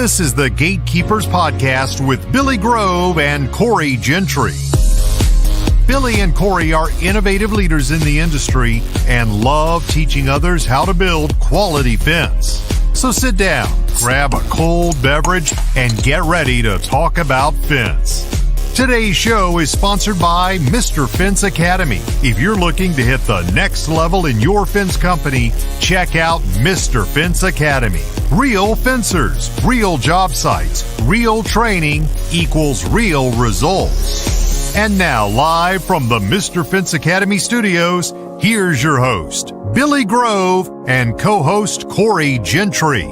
This is the Gatekeepers Podcast with Billy Grove and Corey Gentry. Billy and Corey are innovative leaders in the industry and love teaching others how to build quality fence. So sit down, grab a cold beverage, and get ready to talk about fence. Today's show is sponsored by Mr. Fence Academy. If you're looking to hit the next level in your fence company, check out Mr. Fence Academy. Real fencers, real job sites, real training equals real results. And now, live from the Mr. Fence Academy studios, here's your host, Billy Grove, and co-host Corey Gentry.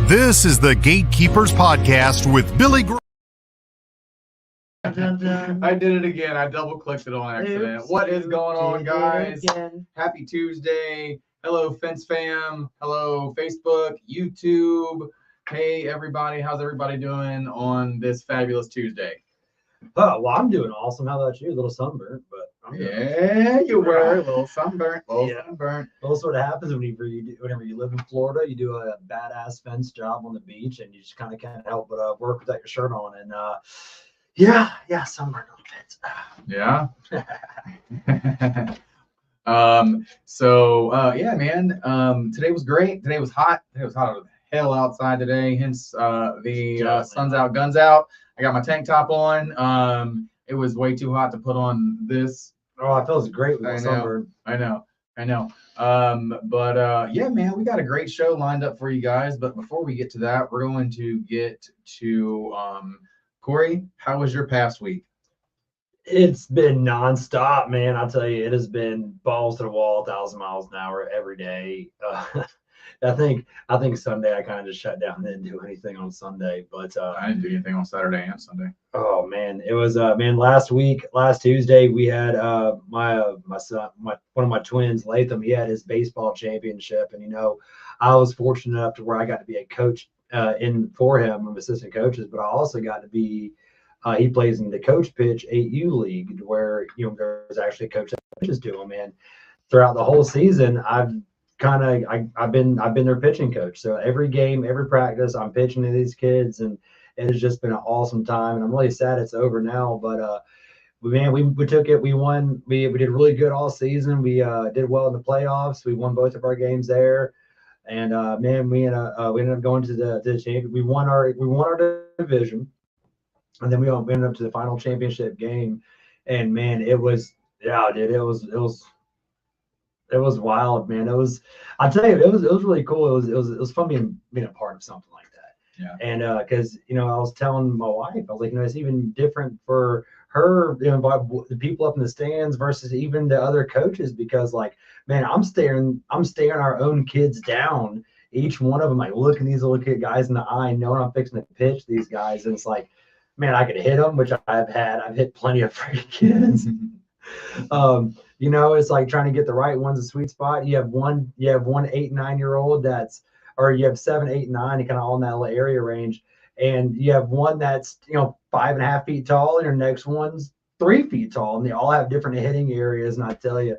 This is the Gatekeepers Podcast with Billy Grove. I did it again. I double-clicked it on accident. What is going on, guys? Happy Tuesday. Hello, Fence Fam. Hello, Facebook, YouTube. Hey, everybody. How's everybody doing on this fabulous Tuesday? Oh, well, I'm doing awesome. How about you? A little sunburnt, but yeah, you were a little sunburnt. Sunburnt. Well, that's what happens whenever you live in Florida. You do a badass fence job on the beach, and you just kind of can't help but work without your shirt on. And sunburnt on the fence. Yeah. Today was great. Today was hot. Today was hot as hell outside today. Hence the sun's out, guns out. I got my tank top on. It was way too hot to put on this. Oh, it feels great with the sunburn. I know. Man, we got a great show lined up for you guys. But before we get to that, we're going to get to Corey. How was your past week? It's been nonstop, man. I'll tell you, it has been balls to the wall, 1,000 miles an hour every day. I think Sunday I kind of just shut down and didn't do anything on Sunday, but I didn't do anything on Saturday and Sunday. Oh man, it was last Tuesday we had my son, one of my twins, Latham. He had his baseball championship, and I was fortunate enough to where I got to be a coach for him, I'm assistant coaches, but I also got to be he plays in the coach pitch 8U league where there's actually a coach that pitches to him, and throughout the whole season I've been their pitching coach. So every game, every practice, I'm pitching to these kids, and it has just been an awesome time. And I'm really sad it's over now, but we took it. We won. We did really good all season. We did well in the playoffs. We won both of our games there, and we ended up going to the champion. We won our division, and then we ended up to the final championship game. And man, it was wild, man. I'll tell you, it was really cool. It was fun being a part of something like that. Yeah. And because I was telling my wife, I was like, it's even different for her, by the people up in the stands versus even the other coaches, because I'm staring our own kids down, each one of them, like looking these little guys in the eye, knowing I'm fixing to pitch these guys, and it's like, man, I could hit them, which I've hit plenty of freaking kids. It's like trying to get the right one's a sweet spot. You have one 8, 9-year-old or you have 7, 8, 9, kind of all in that little area range. And you have one that's, 5.5 feet tall, and your next one's 3 feet tall, and they all have different hitting areas. And I tell you,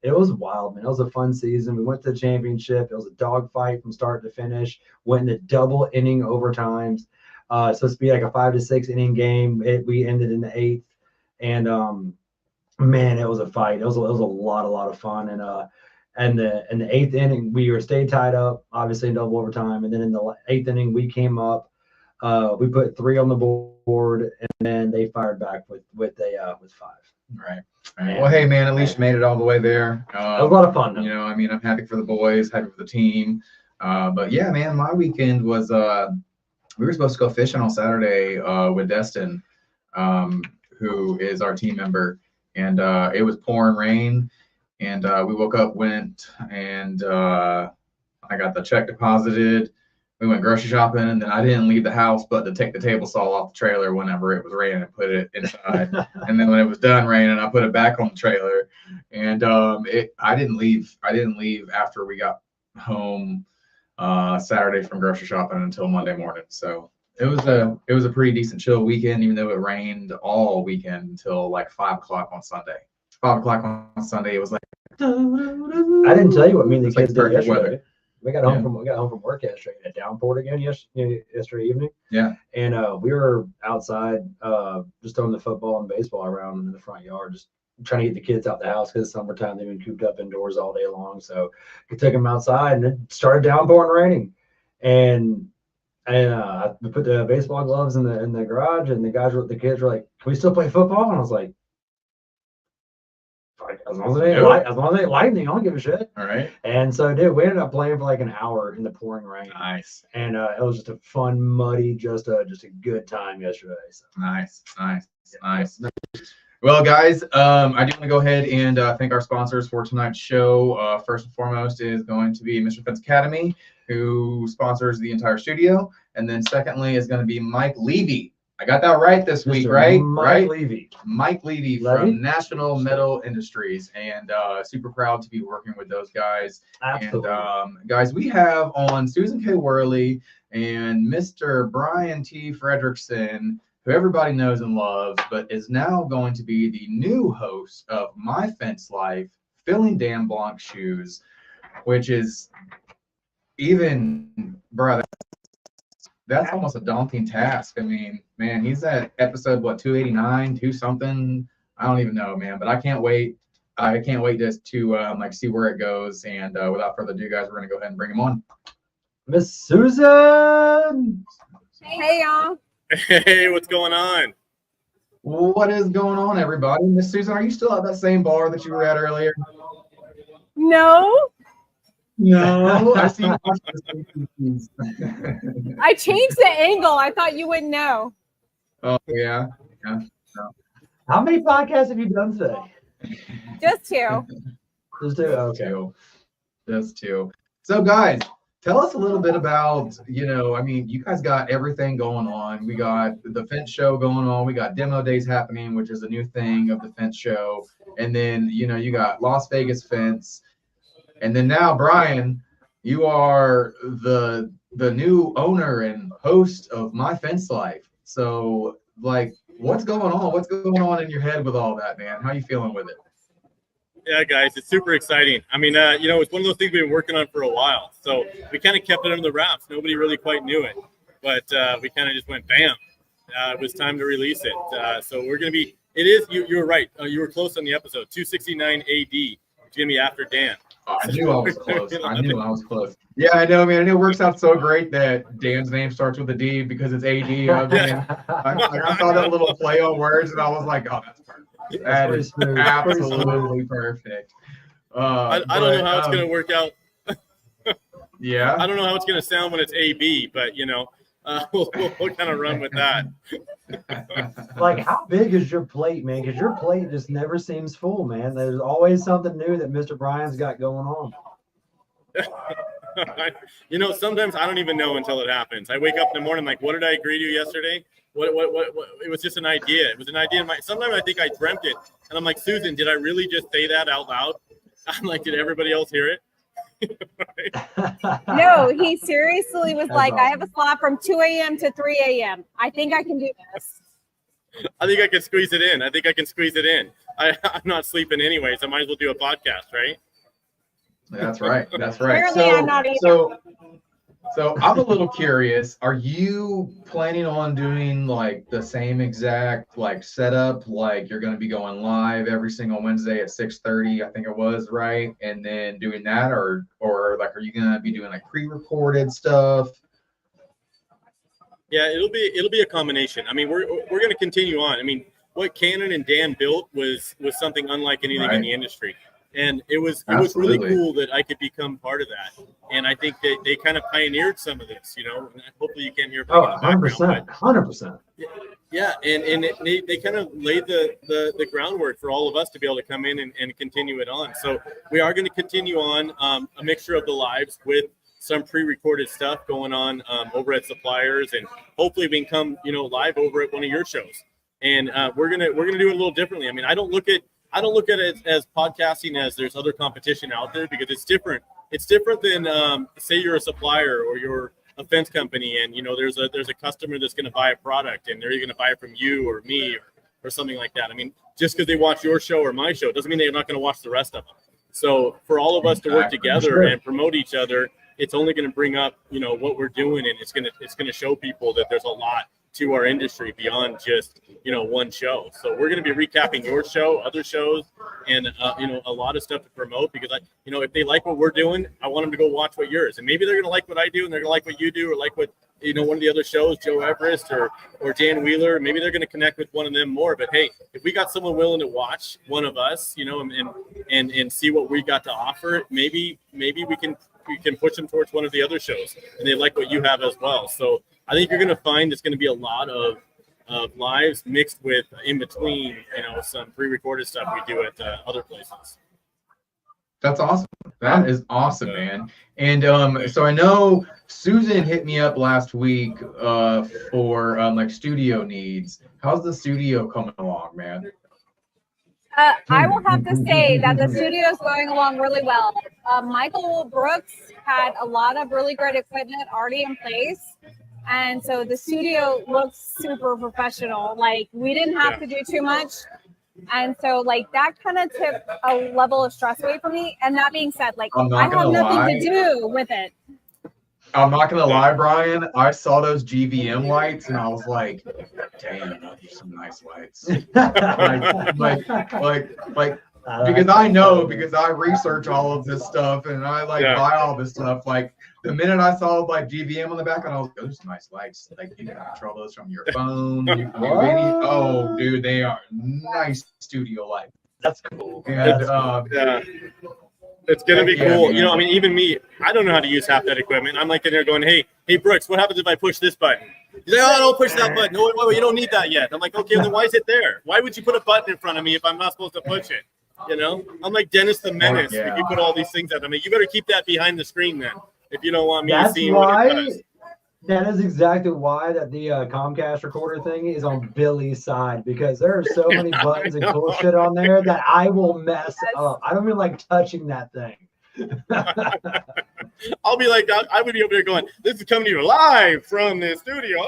it was wild, man. It was a fun season. We went to the championship. It was a dogfight from start to finish. Went into double inning overtimes. It's supposed to be like a 5 to 6 inning game. We ended in the 8th, and man, it was a fight. It was a lot of fun. And in the 8th inning, we stayed tied up, obviously in double overtime. And then in the 8th inning, we came up. We put 3 on the board, and then they fired back with 5. Right. Well, hey, man, at least you made it all the way there. It was a lot of fun. I'm happy for the boys, happy for the team. But yeah, man, my weekend was we were supposed to go fishing on Saturday with Destin, who is our team member. And it was pouring rain, and we woke up, and I got the check deposited. We went grocery shopping, and then I didn't leave the house but to take the table saw off the trailer whenever it was raining and put it inside. And then when it was done raining, I put it back on the trailer. And I didn't leave after we got home Saturday from grocery shopping until Monday morning. So it was a pretty decent chill weekend, even though it rained all weekend until like 5 o'clock on Sunday. 5 o'clock on Sunday. It was like I didn't tell you what me and the It's like kids did perfect yesterday. weather. We got home from work yesterday. It downpoured again yesterday evening. Yeah. And we were outside just throwing the football and baseball around in the front yard, just trying to get the kids out the house because it's summertime. They've been cooped up indoors all day long. So we took them outside and it started downpouring and raining. And I put the baseball gloves in the garage, and the kids were like, "Can we still play football?" And I was like, as long as it ain't lightning, I don't give a shit. All right. And so, dude, we ended up playing for like an hour in the pouring rain. Nice. And it was just a fun, muddy, just a good time yesterday. So. Nice. Well, guys, I do want to go ahead and thank our sponsors for tonight's show. First and foremost is going to be Mr. Fence Academy, who sponsors the entire studio. And then secondly is going to be Mike Levy. I got that right this week, right? Mike Levy. Mike Levy from National Metal Industries, and super proud to be working with those guys. Absolutely. And guys, we have on Susan K. Worley and Mr. Brian T. Frederiksen, who everybody knows and loves, but is now going to be the new host of My Fence Life, filling Dan Blanc's shoes, which is even, bro, that's almost a daunting task. I mean, man, he's at episode, 289, 2 something. I don't even know, man, but I can't wait. I can't wait just to see where it goes. And without further ado, guys, we're going to go ahead and bring him on. Miss Susan. Hey, y'all. Hey, what's going on? What is going on, everybody? Miss Susan, are you still at that same bar that you were at earlier? No, No, I see. I changed the angle. I thought you wouldn't know. Oh, yeah. How many podcasts have you done today? Just two. Just two. Okay. Just two. So, guys, tell us a little bit about, you guys got everything going on. We got the Fence Show going on. We got Demo Days happening, which is a new thing of the Fence Show. And then, you got Las Vegas Fence. And then now, Brian, you are the new owner and host of My Fence Life. So, what's going on? What's going on in your head with all that, man? How are you feeling with it? Yeah, guys, it's super exciting. I mean, it's one of those things we've been working on for a while. So we kind of kept it under the wraps. Nobody really quite knew it. But we kind of just went, bam. It was time to release it. So we're going to be – you were right. You were close on the episode. 269 AD. It's going to be after Dan. Oh, I knew I was close. Yeah, I know, man. It works out so great that Dan's name starts with a D because it's AD. I saw that little play on words, and I was like, oh, that's perfect. That is absolutely perfect. I don't know how it's going to work out. Yeah. I don't know how it's going to sound when it's AB, but, we'll kind of run with that. How big is your plate, man? Because your plate just never seems full, man. There's always something new that Mr. Brian's got going on. Sometimes I don't even know until it happens. I wake up in the morning like, what did I agree to yesterday? What? It was just an idea. It was an idea. Sometimes I think I dreamt it, and I'm like, Susan, did I really just say that out loud? I'm like, did everybody else hear it? No, he seriously was like, awesome. I have a slot from 2 a.m. to 3 a.m. I think I can do this. I think I can squeeze it in. I'm not sleeping anyway, so I might as well do a podcast, right? That's right. Apparently, I'm not either. So I'm a little curious. Are you planning on doing the same exact setup? You're going to be going live every single Wednesday at 6:30, I think it was, right? And then doing that, or are you going to be doing pre-recorded stuff? Yeah, it'll be a combination. I mean, we're going to continue on. I mean, what Cannon and Dan built was something unlike anything in the industry. And it was really cool that I could become part of that. And I think that they kind of pioneered some of this, And hopefully you can't hear. 100%. Yeah, and they kind of laid the groundwork for all of us to be able to come in and continue it on. So we are going to continue on a mixture of the lives with some pre-recorded stuff going on over at Suppliers, and hopefully we can come live over at one of your shows. And we're gonna do it a little differently. I mean, I don't look at it as podcasting as there's other competition out there, because it's different. It's different than say you're a supplier or you're a fence company, and there's a customer that's going to buy a product, and they're going to buy it from you or me or something like that. I mean, just because they watch your show or my show doesn't mean they're not going to watch the rest of them. So for all of us to work together and promote each other, it's only going to bring up, what we're doing, and it's going to show people that there's a lot to our industry beyond just, one show. So we're going to be recapping your show, other shows, and, a lot of stuff to promote, because if they like what we're doing, I want them to go watch what yours, and maybe they're going to like what I do, and they're going to like what you do, or like what, one of the other shows, Joe Everest or Dan Wheeler, maybe they're going to connect with one of them more. But hey, if we got someone willing to watch one of us, and see what we got to offer, maybe we can push them towards one of the other shows, and they like what you have as well. So I think you're going to find it's going to be a lot of lives mixed with in between, some pre-recorded stuff we do at other places. That's awesome. That is awesome, man. And so I know Susan hit me up last week for like studio needs. How's the studio coming along, man? I will have to say that the studio is going along really well. Michael Brooks had a lot of really great equipment already in place. And so the studio looks super professional. Like, we didn't have to do too much. And so, like, that kind of took a level of stress away from me. And that being said, like, I have nothing to do with it. I'm not gonna lie, Brian. I saw those GVM lights and I was like, "Damn, those are some nice lights." like, because I know, because I research all of this stuff and I buy all this stuff. Like, the minute I saw like GVM on the back, and I was like, "Those are nice lights. Like, you can control those from your phone. You can do any." Oh, dude, they are nice studio lights. That's cool. And it's going to be cool. Man. Even me, I don't know how to use half that equipment. I'm like in there going, hey, Brooks, what happens if I push this button? He's like, oh, don't push that button. No, you don't need that yet. I'm like, okay, then why is it there? Why would you put a button in front of me if I'm not supposed to push it? I'm like Dennis the Menace. If you put all these things out, you better keep that behind the screen then. If you don't want me to see what it does. That is exactly why that the Comcast recorder thing is on Billy's side, because there are so many buttons and cool shit on there that I will mess up. I don't even like touching that thing. I'll be like, I would be over there going, this is coming to you live from the studio.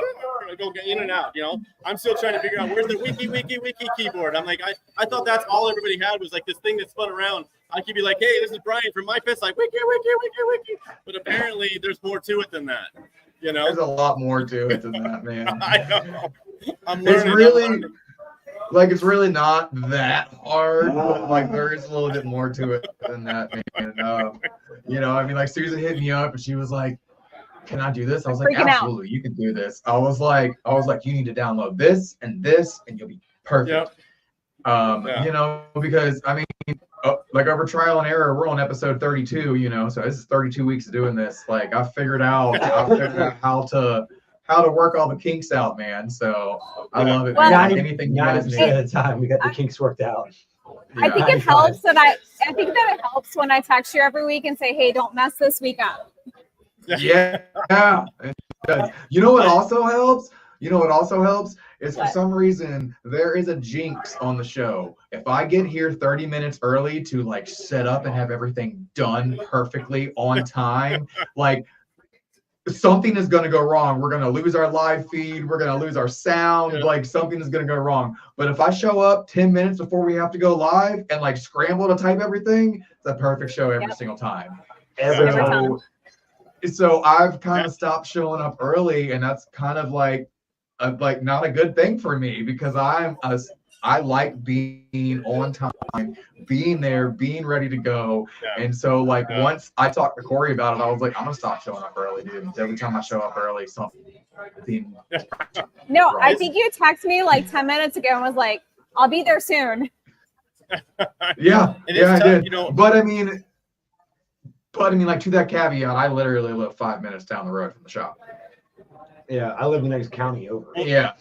Go get in and out, I'm still trying to figure out where's the wiki keyboard. I'm like, I thought that's all everybody had was like this thing that spun around. I could be like, hey, this is Brian from MyFest, like wiki. But apparently there's more to it than that. There's a lot more to it than that, man. I know. It's really not that hard, but like there is a little bit more to it than that, man. Like Susan hit me up and she was like, "Can I do this?" I was like, "Absolutely, you can do this." I was like, "You need to download this, and you'll be perfect." Yep. Because like over trial and error, we're on episode 32. So this is 32 weeks of doing this. Like I figured out how to work all the kinks out, man. So I love it. Well, anything you guys need at a time, we got the kinks worked out. I think it helps that it helps when I text you every week and say, "Hey, don't mess this week up." Yeah. You know what also helps? Is for some reason there is a jinx on the show. If I get here 30 minutes early to like set up and have everything done perfectly on time, like something is going to go wrong. We're going to lose our live feed. We're going to lose our sound. Like something is going to go wrong. But if I show up 10 minutes before we have to go live and like scramble to type everything, it's a perfect show every single time. Every time. So I've kind of stopped showing up early, and that's kind of like not a good thing for me, because I like being on time, being there, being ready to go. And so once I talked to Corey about it, I was like, I'm gonna stop showing up early, dude. Every time I show up early, something. No, I think you texted me like 10 minutes ago and was like, "I'll be there soon." Yeah, I did. But I mean, like, to that caveat, I literally live 5 minutes down the road from the shop. Yeah, I live in the next county over. Yeah.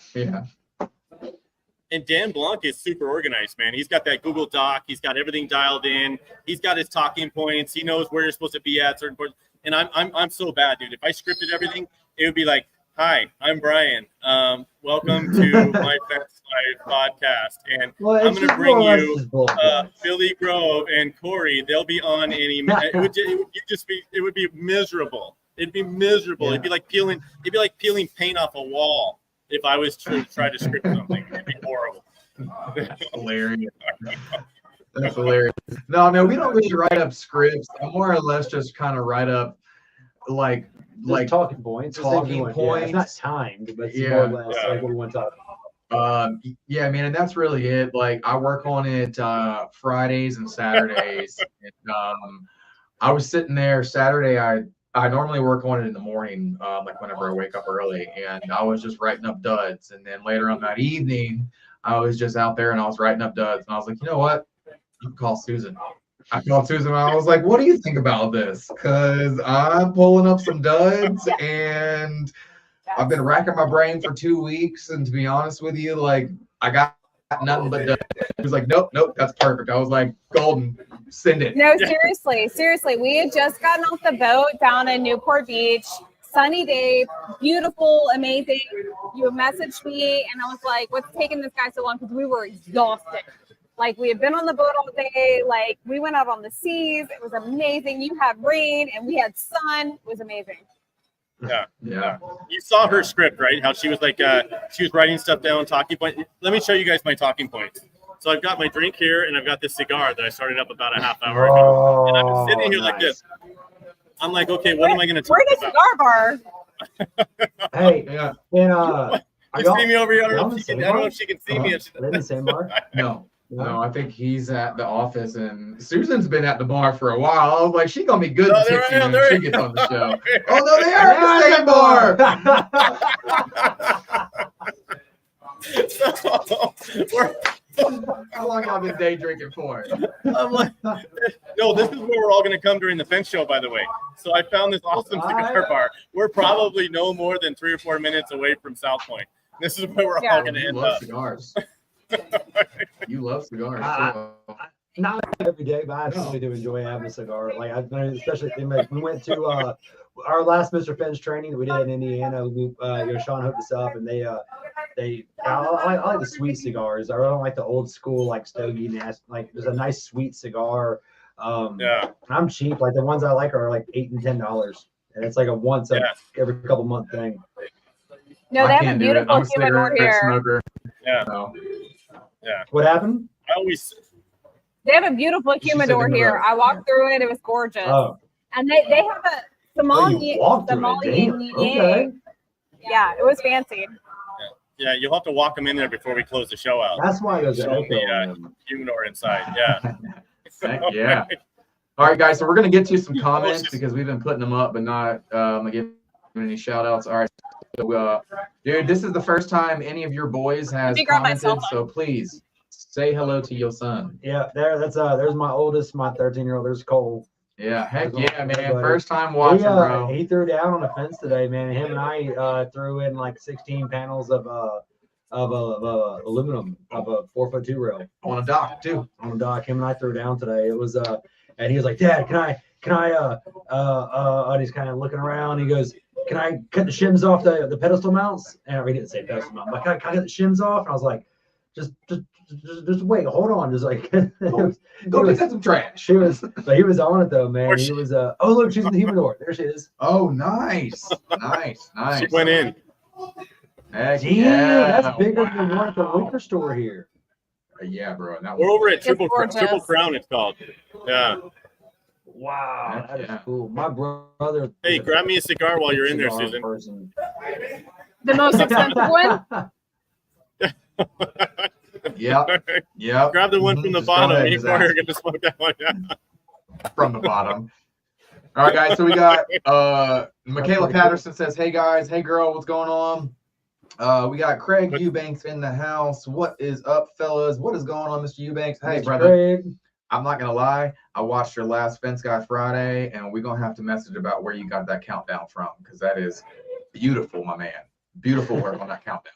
And Dan Blanc is super organized, man. He's got that Google Doc. He's got everything dialed in. He's got his talking points. He knows where you're supposed to be at certain points. And I'm so bad, dude. If I scripted everything, it would be like, "Hi, I'm Brian. Welcome to my Fest Live podcast, and I'm going to bring you Billy Grove and Corey. They'll be on any minute." It would be miserable. It'd be miserable. Yeah. It'd be like peeling paint off a wall if I was to try to script something. It'd be horrible. That's hilarious. That's hilarious. No, we don't really write up scripts. I more or less just kind of write up like talking points. Talking points. It's not timed, but it's Yeah. more or less like what we want to talk about. Yeah, man, and that's really it. Like I work on it Fridays and Saturdays. And, I was sitting there Saturday. I normally work on it in the morning, like whenever I wake up early, and I was just writing up duds. And then later on that evening, I was just out there and I was writing up duds. And I was like, you know what? I can call Susan. I called Susan and I was like, what do you think about this? Because I'm pulling up some duds and I've been racking my brain for 2 weeks. And to be honest with you, like I got nothing but duds. He was like, nope, that's perfect. I was like, golden, send it. No, seriously. We had just gotten off the boat down in Newport Beach. Sunny day, beautiful, amazing. You messaged me and I was like, what's taking this guy so long? Because we were exhausted. Like we had been on the boat all day. Like we went out on the seas. It was amazing. You had rain and we had sun. It was amazing. Yeah. You saw Yeah. her script, right? How she was like, she was writing stuff down, talking points. Let me show you guys my talking points. So I've got my drink here and I've got this cigar that I started up about a half hour ago. And I'm sitting here like this. I'm like, okay, what am I going to talk We're in a about? cigar bar. Hey, Yeah. and You see me over here? I don't know y'all if she in can, the I don't know same if she can see bar? me. They're in the same bar? No, I think he's at the office, and Susan's been at the bar for a while. I was like, she's gonna be good No, and they're tipsy right, when she gets on the show. Oh no, they are at the same bar. So, How long y'all been day drinking for? I'm like, no, this is where we're all going to come during the fence show, by the way. So I found this awesome cigar bar. We're probably no more than 3 or 4 minutes away from South Point. This is where we're all going to You end love up. cigars. You love cigars. too. Not every day, but I absolutely do enjoy having a cigar. Like especially we went to our last Mr. Finn's training that we did in Indiana. Sean hooked us up, and I like the sweet cigars. I don't like the old school like stogie nasty. Like there's a nice sweet cigar. Yeah. I'm cheap. Like the ones I like are like $8 and $10, and it's like a once every couple month thing. No, they I have a can't do it. beautiful I'm a humidor cigarette here. smoker. Yeah. So, Yeah. What happened? I always, They have a beautiful She said humidor the here. humidor. I walked through it. It was gorgeous. Oh, And they have a you walked through it. Damn. Okay. Yeah, it was fancy. yeah, you'll have to walk them in there before we close the show out. That's why there's an Show echo the on them. humidor inside. Yeah. heck yeah. All right, guys. So we're gonna get to some comments because we've been putting them up, but not giving any shout outs. All right. So, dude, this is the first time any of your boys has Let me grab my cell commented, phone. so please say hello to your son. Yeah, there's my oldest, my 13-year-old. There's Cole. Yeah, heck There's yeah, man. everybody. First time watching, bro. He threw down on the fence today, man. Him and I threw in like 16 panels of aluminum of a 4'2" rail On a dock, too. on the dock. Him and I threw down today. It was and he was like, Dad, can I and he's kind of looking around. He goes, can I cut the shims off the pedestal mounts? And he didn't say pedestal mount, but can I cut the shims off? And I was like, just wait, hold on. Just like Go pick up some trash. he was on it though, man. He was oh look, she's in the humidor. There she is. Oh, nice. Nice. She went in. Heck Damn, yeah. that's bigger than Wow. one at the liquor store here. Yeah, bro. That We're was over at Triple gorgeous. Crown, it's called. Yeah. Wow, Heck that is yeah. cool. My brother. Hey, grab me a cigar while you're in there, cigar Susan. person. The most expensive one? Yep. Grab the one Mhm, from the just go bottom. ahead, Me just and Corey ask. are going to smoke that one. Yeah. From the bottom. All right, guys. So we got Michaela Patterson says, "Hey guys, hey girl, what's going on?" We got Craig Eubanks in the house. What is up, fellas? What is going on, Mr. Eubanks? Hey, Mr. brother. Craig. I'm not gonna lie. I watched your last Fence Guy Friday, and we're gonna have to message about where you got that countdown from because that is beautiful, my man. Beautiful work on that countdown.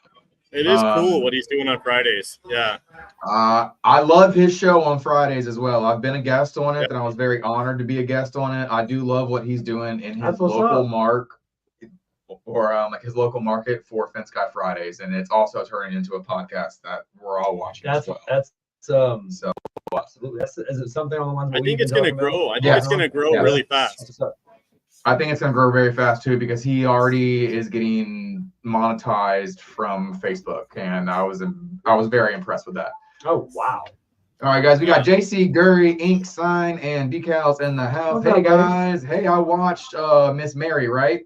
It is cool what he's doing on Fridays. Yeah. I love his show on Fridays as well. I've been a guest on it, and I was very honored to be a guest on it. I do love what he's doing in his That's what's local up. mark or like his local market for Fence Guy Fridays, and it's also turning into a podcast that we're all watching as well. That's So absolutely. Is it something on the ones? I think it's going to grow. I think Yeah. it's going to grow Yeah. really fast. I think it's going to grow very fast too because he already is getting monetized from Facebook, and I was very impressed with that. Oh wow. All right, guys, we got JC Gurry, ink sign, and decals in the house. Hey guys, hey, I watched Miss Mary, right?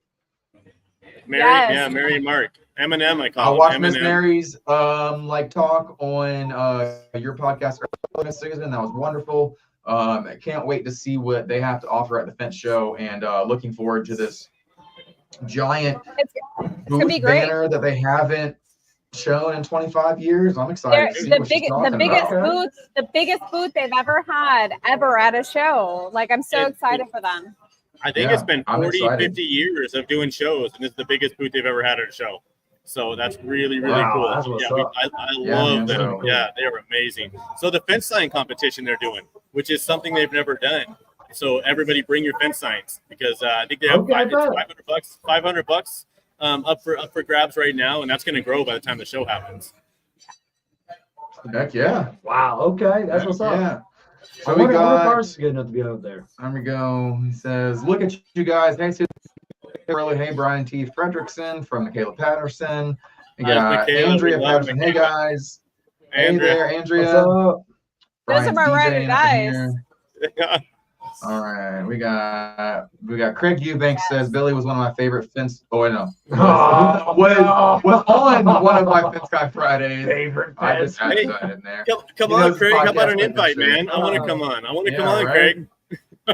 Mary, Yes. yeah, Mary and Mark. Eminem, I I call watched him. Miss Eminem. Mary's like talk on your podcast earlier, Miss Susan. That was wonderful. I can't wait to see what they have to offer at the fence show, and looking forward to this giant It's gonna be booth great. banner that they haven't shown in 25 years. I'm excited to see what she's talking about. The biggest booth they've ever had at a show. Like, I'm so excited for them. I think Yeah, it's been I'm 40, excited. 50 years of doing shows, and it's the biggest booth they've ever had at a show. So that's really, really Wow, cool. that's what's Yeah, up. I Yeah, love man, them. so cool. Yeah, they are amazing. So the fence sign competition they're doing, which is something they've never done. So everybody bring your fence signs, because I think they have $500, $500 up for grabs right now, and that's going to grow by the time the show happens. Heck yeah. Wow. Okay, that's what's up. Yeah. I So we wonder got, cars is good enough to be out there. there we go. He says, look at you guys. Hey, Susan. Hey, Brian T. Frederiksen from Michaela Patterson. We Hi, got Michaela. Andrea We love Patterson. Hey, Michaela. guys. Hey Andrea. there, What's Andrea. up? Those are my Brian's ride or DJing up in dies. here. All right, we got Craig Eubanks says Billy was one of my favorite fence. Oh, wait, no. Was on one of my Fence Guy Fridays. Favorite I fence. just added that in there. Come He on, knows the Craig. How about an podcast invite, membership. man? I want to come on. I want to Yeah, come on, right? Craig. I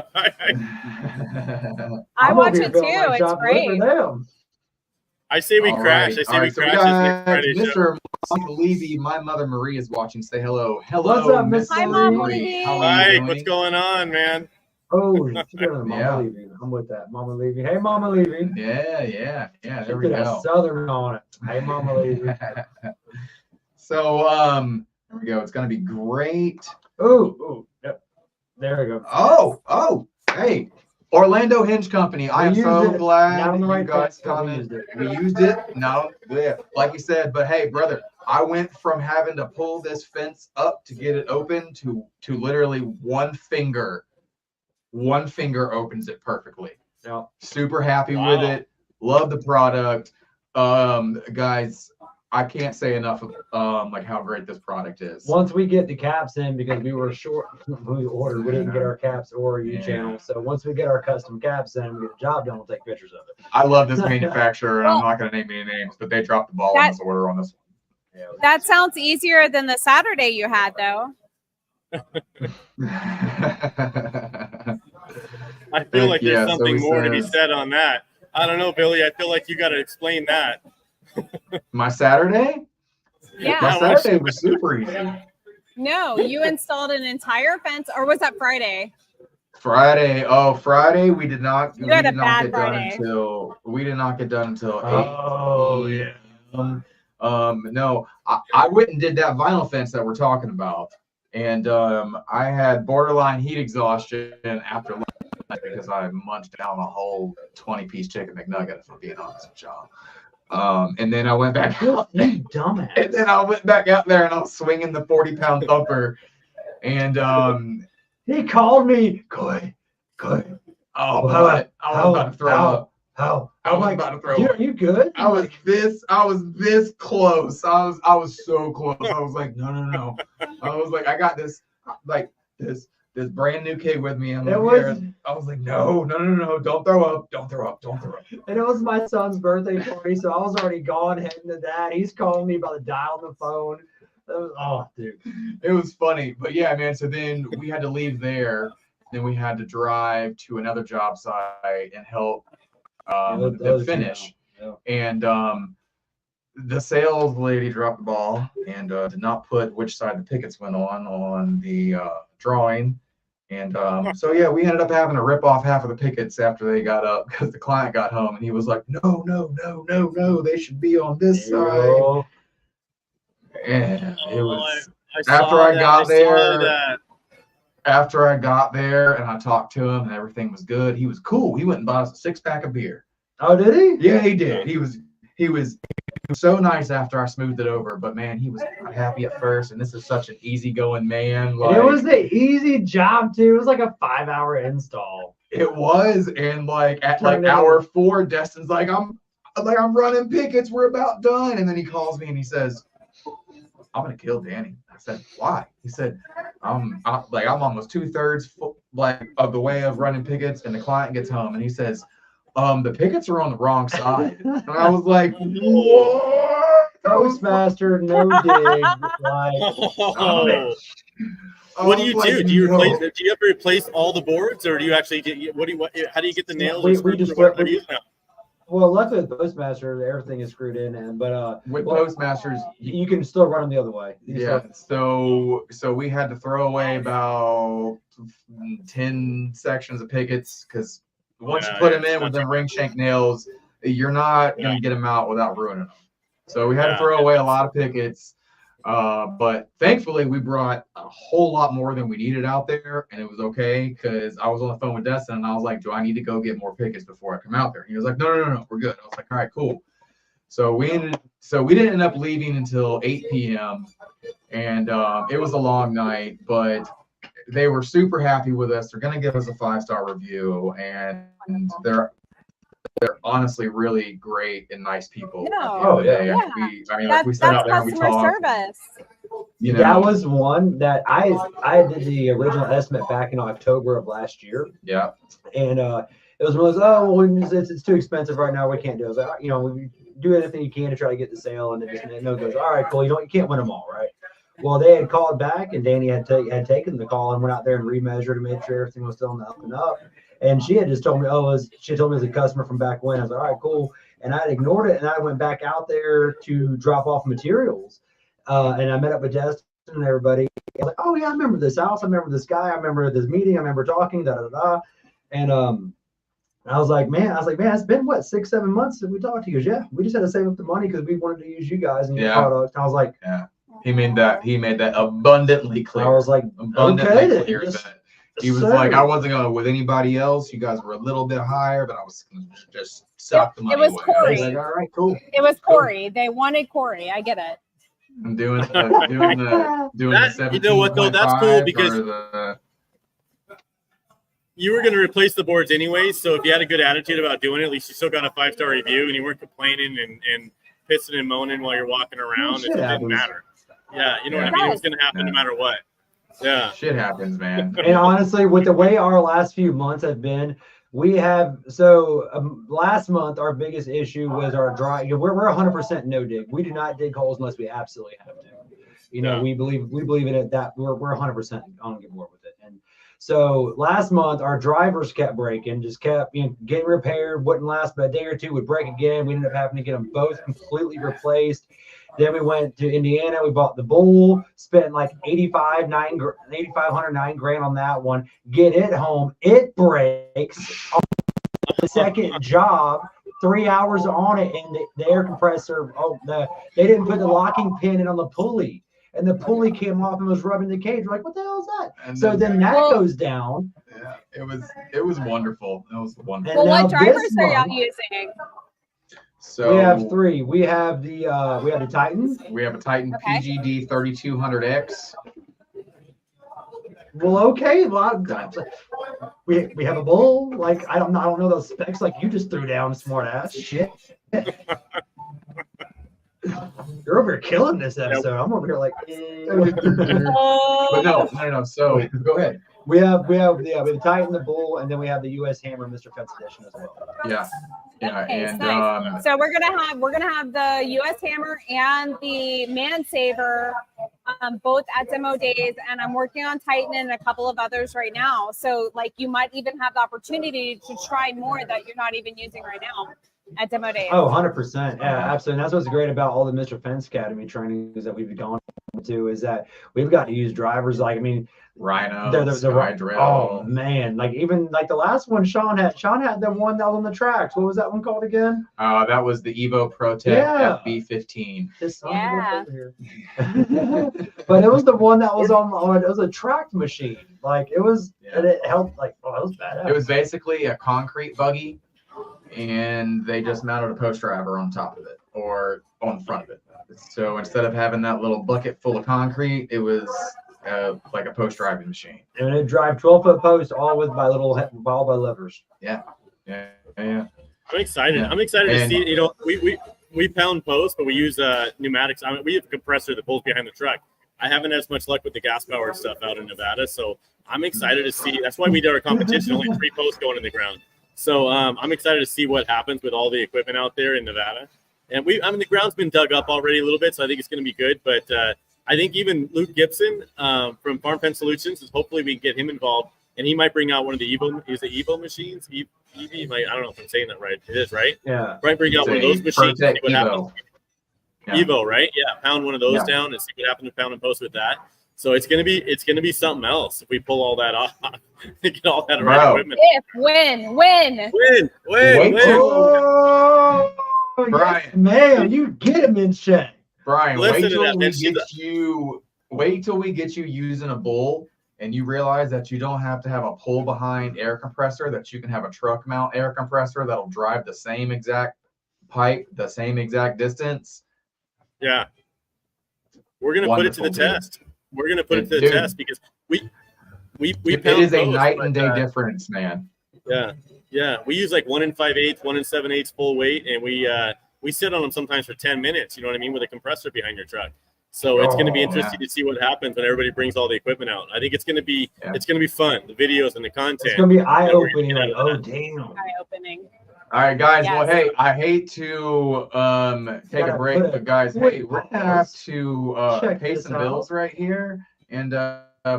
I'm watch over here it filling my too. It's shop great. for them. I say we All crash. right, I say all we right, so crash this next got Friday show. Mr. Michael Levy. My mother Marie is watching. Say hello. Hello, What's up, Miss Miss Hi, Mom Marie. Levy. How are you Hi, doing? what's going on, man? Oh, she's better than Mama Yeah. Levy. I'm with that. Mama Levy. Hey, Mama Levy. Yeah. She There we put a go. southern on it. Hey, Mama Levy. So there we go. It's gonna be great. Ooh, yep. There we go. Oh, hey, Orlando Hinge Company. I am We so used it. glad Not on the you right guys fence, but we commented. used it. We used it. No, yeah, like you said. But hey, brother, I went from having to pull this fence up to get it open to literally one finger. One finger opens it perfectly. Yeah. Super happy Wow. with it. Love the product. Guys, I can't say enough of like how great this product is. Once we get the caps in, because we were short when we ordered, we didn't get our caps or Yeah. channel. So once we get our custom caps in, we get the job done, we'll take pictures of it. I love this manufacturer, and I'm not going to name any names, but they dropped the ball on this order on this Yeah, That sounds easier than the Saturday you had, though. one. I feel like Yeah, there's so something he more to be says- said on that. I don't know, Billy. I feel like you got to explain that. My Saturday? My Yeah. Saturday was super easy. No, you installed an entire fence, or was that Friday? Friday we did not. You had a did not bad get Friday. done until we did not get done until 8. Oh, yeah. No, I went and did that vinyl fence that we're talking about, and I had borderline heat exhaustion after lunch because I munched down a whole 20-piece chicken McNugget, if I'm being honest with y'all. And then I went back out, You and dumbass. then I went back out there and I was swinging the 40-pound thumper, and He called me. Good. oh, I was about to throw up. How? I was about to throw Dude, up. are you good? I was this close. I was so close. I was like, no. I was like, I got this, like this brand new kid with me. And I was like, no, don't throw up. And it was my son's birthday party, so I was already gone heading to that. He's calling me by the dial on the phone. Dude. It was funny, but yeah, man. So then we had to leave there. Then we had to drive to another job site and help the finish. Yeah. And the sales lady dropped the ball and did not put which side the pickets went on the drawing. And so yeah, we ended up having to rip off half of the pickets after they got up because the client got home and he was like, no, they should be on this side. And it was after I got there and I talked to him and everything was good. He was cool. He went and bought us a 6-pack of beer. Oh, did he? Yeah, he did. He was so nice after I smoothed it over, but man, he was not happy at first. And this is such an easygoing man. Like, It was the easy job too. It was like a 5-hour install. it was, and like at like hour 4, Destin's like, I'm running pickets. We're about done. And then he calls me and he says, I'm going to kill Danny. I said, why? He said, I'm almost 2/3 of the way of running pickets, and the client gets home and he says, the pickets are on the wrong side. And I was like, what? Postmaster, no dig. Like, Oh. What do you do? Do you replace? Do you have to replace all the boards, or do you actually? How do you get the nails? We just well, luckily with Postmaster, everything is screwed in, but with Postmasters, you can still run them the other way. So we had to throw away about 10 sections of pickets because once you put them in with them ring shank nails, you're not going to get them out without ruining them. So we had to throw away a lot of pickets. But thankfully we brought a whole lot more than we needed out there, and it was okay because I was on the phone with Destin and I was like, do I need to go get more pickets before I come out there? He was like, no, we're good. I was like, all right, cool. So we didn't end up leaving until 8 p.m. and it was a long night, but they were super happy with us. They're going to give us a 5-star review, and they're honestly really great and nice people. Oh yeah. We sat out there and we talked. Service. That was one that I did the original estimate back in October of last year. Yeah. And it was one of those, it's too expensive right now. We can't do it. But, we do anything you can to try to get the sale, and it goes, all right, cool. You can't win them all, right? Well, they had called back, and Danny had taken the call and went out there and remeasured and made sure everything was still on the up and up. And she had just told me, she told me as a customer from back when. I was like, all right, cool. And I ignored it, and I went back out there to drop off materials. And I met up with Destin and everybody. I was like, oh, yeah, I remember this house. I remember this guy. I remember this meeting. I remember talking, da-da-da-da. And I was like, man, it's been, 6-7 months since we talked to you. He goes, yeah, we just had to save up the money because we wanted to use you guys and your product. And I was like, yeah. He made that abundantly clear. I was like, abundantly clear that he was like, I wasn't going with anybody else. You guys were a little bit higher, but I was going to just suck the money away. It was Corey. Like, all right, cool. It was Corey. They wanted Corey. I get it. I'm doing the 17. You know what though? That's cool because you were going to replace the boards anyway. So if you had a good attitude about doing it, at least you still got a 5-star review, and you weren't complaining and pissing and moaning while you're walking around. It didn't matter. Yeah, you know what I mean? It was going to happen no matter what. Yeah. Shit happens, man. And honestly, with the way our last few months have been, we have last month our biggest issue was our dry. We're 100% no dig. We do not dig holes unless we absolutely have to. We believe in it that we're 100% on board with it. And so last month our drivers kept breaking, just kept getting repaired. Wouldn't last but a day or two, would break again. We ended up having to get them both completely replaced. Then we went to Indiana. We bought the bull, spent like $8,500, $9 grand on that one. Get it home. It breaks on the second job, 3 hours on it, and the air compressor. They didn't put the locking pin in on the pulley, and the pulley came off and was rubbing the cage. We're like, what the hell is that? And so then that goes down. Yeah, it was wonderful. That was wonderful. Well, what drivers are y'all using? So we have 3. We have the Titan. We have a Titan PGD 3200X. Well, okay. We have a bull. Like I don't know those specs like you just threw down, smart ass. Shit. You're over here killing this episode. I'm over here like. But no. So go ahead. We have the Titan, the Bull, and then we have the U.S. Hammer, Mr. Fence Edition as well. Yeah. Okay, and nice. So we're gonna have the U.S. Hammer and the Man Saver, both at demo days, and I'm working on Titan and a couple of others right now. So like you might even have the opportunity to try more that you're not even using right now at demo days. Oh, 100%. Yeah, absolutely. And that's what's great about all the Mr. Fence Academy trainings that we've gone to is that we've got to use drivers Rhino, the drill. Oh man, even the last one Sean had the one that was on the tracks. What was that one called again? That was the Evo ProTech FB15. Yeah. But it was the one that was it was a tracked machine. It was and it helped it was badass. It was basically a concrete buggy, and they just mounted a post driver on top of it or on the front of it. So instead of having that little bucket full of concrete, it was like a post driving machine. And it drive 12-foot post all by levers. Yeah. I excited. Yeah. I'm excited to And- see. We pound post, but we use pneumatics. I mean, we have a compressor that pulls behind the truck. I haven't had as much luck with the gas powered stuff out in Nevada, so I'm excited to see. That's why we did our competition. Only 3 posts going in the ground. So I'm excited to see what happens with all the equipment out there in Nevada. And the ground's been dug up already a little bit, so I think it's going to be good. But I think even Luke Gibson from Farm Pen Solutions, hopefully we can get him involved, and he might bring out one of the Evo machines. EV, I don't know if I'm saying that right. It is, right? Yeah. Right, bring out one of those machines and see what happens. Yeah. Evo, right? Yeah, pound one of those down and see what happens with pound and post with that. So it's gonna be something else if we pull all that off. Get all that right equipment. Win. Wait Oh, Brian. yes, ma'am, you get him in check. Brian, Listen wait to till that, we man. get you using a bull and you realize that you don't have to have a pull behind air compressor, that you can have a truck mount air compressor that'll drive the same exact pipe, the same exact distance. Yeah. We're gonna put it to the test. We're gonna put it to the test because we it pound is a post, night but, and day difference, man. Yeah. We use like 1 5/8, 1 7/8 full weight, and we sit on them sometimes for 10 minutes. You know what I mean, with a compressor behind your truck. So it's going to be interesting to see what happens when everybody brings all the equipment out. I think it's going to be fun. The videos and the content. It's gonna be eye opening. Like, oh damn. Eye-opening. All right, guys. Yes. Well, hey, I hate to take a break, but guys, hey, we're gonna have to pay some bills right here. And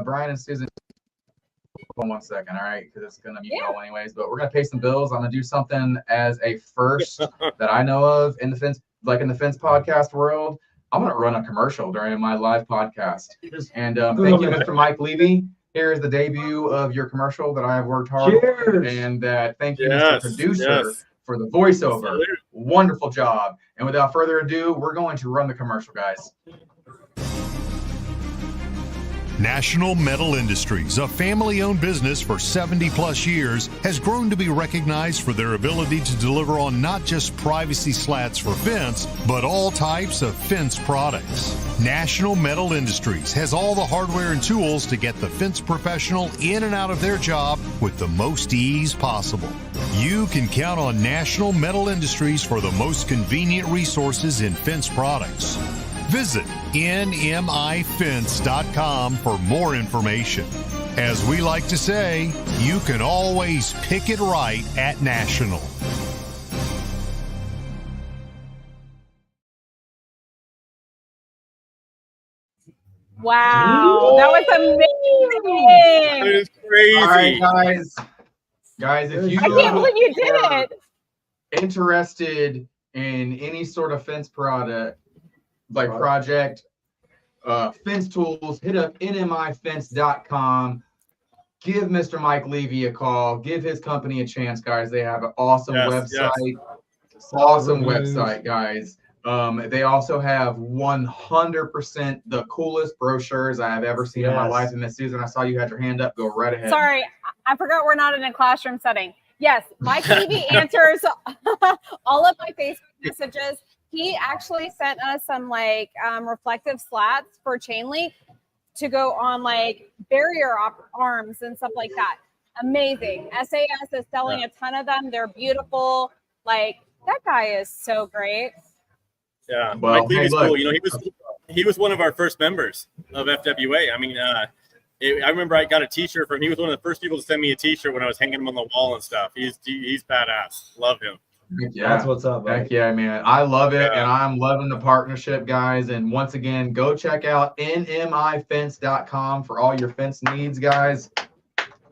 Brian and Susan, hold on 1 second, all right? Because it's gonna be all anyways. But we're gonna pay some bills. I'm gonna do something as a first that I know of in the fence podcast world. I'm gonna run a commercial during my live podcast. And thank you, Mr. Mike Levy. Here is the debut of your commercial that I have worked hard on. And thank you, Mr. Producer, for the voiceover. Wonderful job. And without further ado, we're going to run the commercial, guys. National Metal Industries, a family-owned business for 70-plus years, has grown to be recognized for their ability to deliver on not just privacy slats for fence, but all types of fence products. National Metal Industries has all the hardware and tools to get the fence professional in and out of their job with the most ease possible. You can count on National Metal Industries for the most convenient resources in fence products. Visit nmifence.com for more information. As we like to say, you can always pick it right at National. Wow, that was amazing. That is crazy. All right, guys, if you I can't believe you did it. interested in any sort of fence project, fence tools, hit up nmifence.com. Give Mr. Mike Levy a call. Give his company a chance, guys. They have an awesome website. Awesome website, guys. They also have 100% the coolest brochures I have ever seen in my life. And Miss Susan, I saw you had your hand up. Go right ahead. Sorry, I forgot we're not in a classroom setting. Yes, Mike Levy answers all of my Facebook messages. He actually sent us some reflective slats for chain link to go on barrier arms and stuff like that. Amazing. SAS is selling a ton of them. They're beautiful. That guy is so great. Yeah, well, Mike Levy's cool. You know, he was one of our first members of FWA. I mean, I remember I got a T-shirt from. He was one of the first people to send me a T-shirt when I was hanging him on the wall and stuff. He's badass. Love him. Yeah, that's what's up, buddy. Heck yeah, man. I love it, and I'm loving the partnership, guys. And once again, go check out nmifence.com for all your fence needs, guys.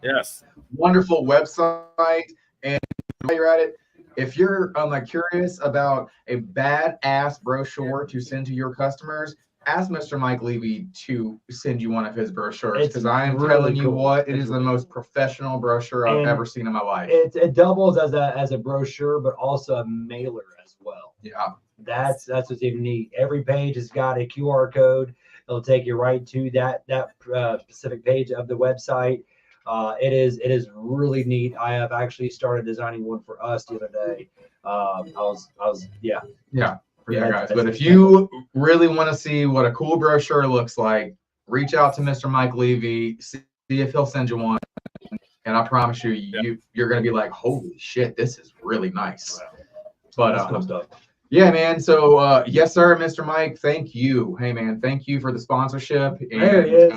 Yes. Wonderful website. And while you're at it, if you're curious about a badass brochure to send to your customers, ask Mr. Mike Levy to send you one of his brochures, because I am telling you what, it is the most professional brochure I've ever seen in my life. It doubles as a brochure, but also a mailer as well. Yeah, that's what's even neat. Every page has got a QR code. It'll take you right to that specific page of the website. It is really neat. I have actually started designing one for us the other day. Yeah, guys. But if you really want to see what a cool brochure looks like, reach out to Mr. Mike Levy, see if he'll send you one. And I promise you, you're going to be like, holy shit, this is really nice. But That's cool stuff. yeah, man. So yes, sir, Mr. Mike. Thank you. Hey, man. Thank you for the sponsorship. There it is.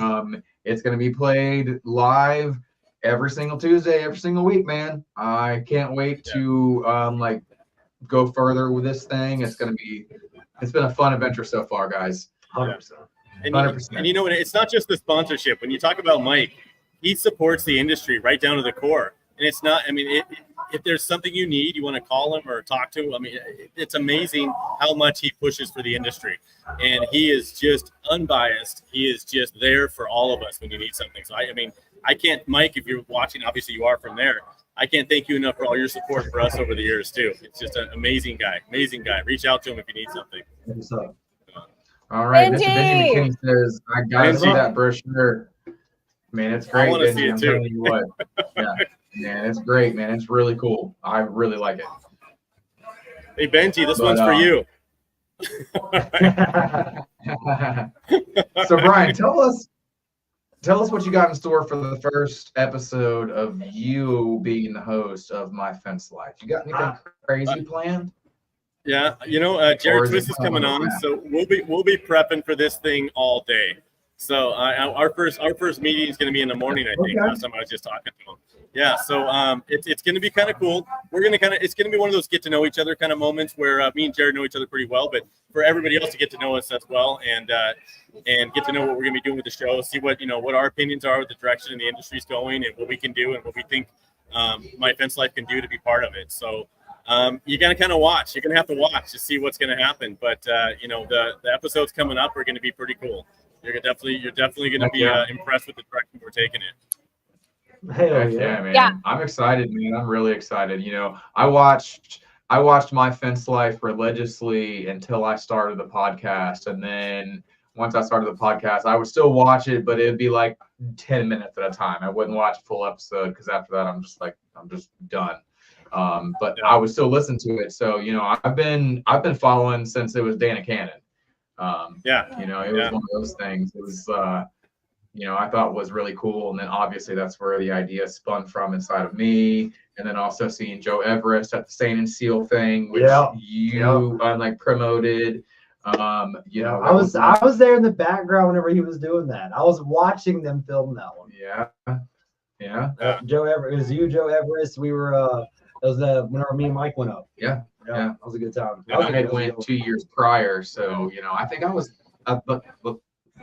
It's going to be played live every single Tuesday, every single week, man. I can't wait to go further with this thing. It's been a fun adventure so far, guys. 100%. And 100%. and you know, it's not just the sponsorship. When you talk about Mike, he supports the industry right down to the core. And it's not, I mean, if there's something you need, you want to call him or talk to him. I mean, it's amazing how much he pushes for the industry. And he is just unbiased. He is just there for all of us when you need something. So, I mean, I can't, Mike, if you're watching, obviously you are from there. I can't thank you enough for all your support for us over the years, too. It's just an amazing guy. Amazing guy. Reach out to him if you need something. All right. Benji! Mr. Benji McKinney says, I got to see that brochure. Man, it's great. I want to Benji. see it, I'm too. telling you what. Yeah. Man, it's great, man. It's really cool. I really like it. Hey, Benji, this one's for you. So, Brian, tell us what you got in store for the first episode of you being the host of My Fence Life. You got anything crazy planned? Yeah, you know, Or Jared is Twist it is coming coming on, back? so we'll be prepping for this thing all day. So our first meeting is going to be in the morning, I think. Okay. Last time I was just talking to him. Yeah, so it's going to be kind of cool. It's going to be one of those get to know each other kind of moments where me and Jared know each other pretty well, but for everybody else to get to know us as well and get to know what we're going to be doing with the show, see what our opinions are, what the direction the industry is going, and what we can do and what we think My Fence Life can do to be part of it. So you're going to kind of watch. You're going to have to watch to see what's going to happen. But the episodes coming up are going to be pretty cool. You're definitely going to be impressed with the direction we're taking it. Hell Heck yeah, man. Yeah. I'm excited, man. I'm really excited. You know, I watched My Fence Life religiously until I started the podcast. And then once I started the podcast, I would still watch it, but it'd be like 10 minutes at a time. I wouldn't watch a full episode because after that, I'm just done. But I would still listen to it. So, I've been following since it was Dana Cannon. It was one of those things. It was, I thought was really cool. And then obviously that's where the idea spun from inside of me. And then also seeing Joe Everest at the Stain and Seal thing, which you promoted. I was there in the background whenever he was doing that. I was watching them film that one. Yeah. Joe Everest, it was you, Joe Everest. We were it was whenever me and Mike went up. Yeah. That was a good time. I had went 2 years prior, so I think I was, but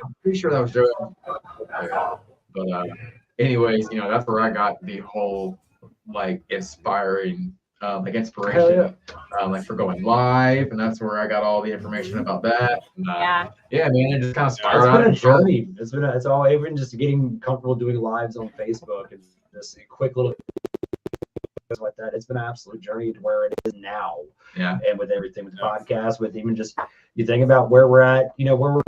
I'm pretty sure that was Joe. But anyways, that's where I got the whole inspiration for going live, and that's where I got all the information about that. And, man, it just kind of started. It's been a journey. It's all even just getting comfortable doing lives on Facebook and just a quick little like that. It's been an absolute journey to where it is now. Yeah. And with everything with the podcast, with even just you think about where we're at, where we're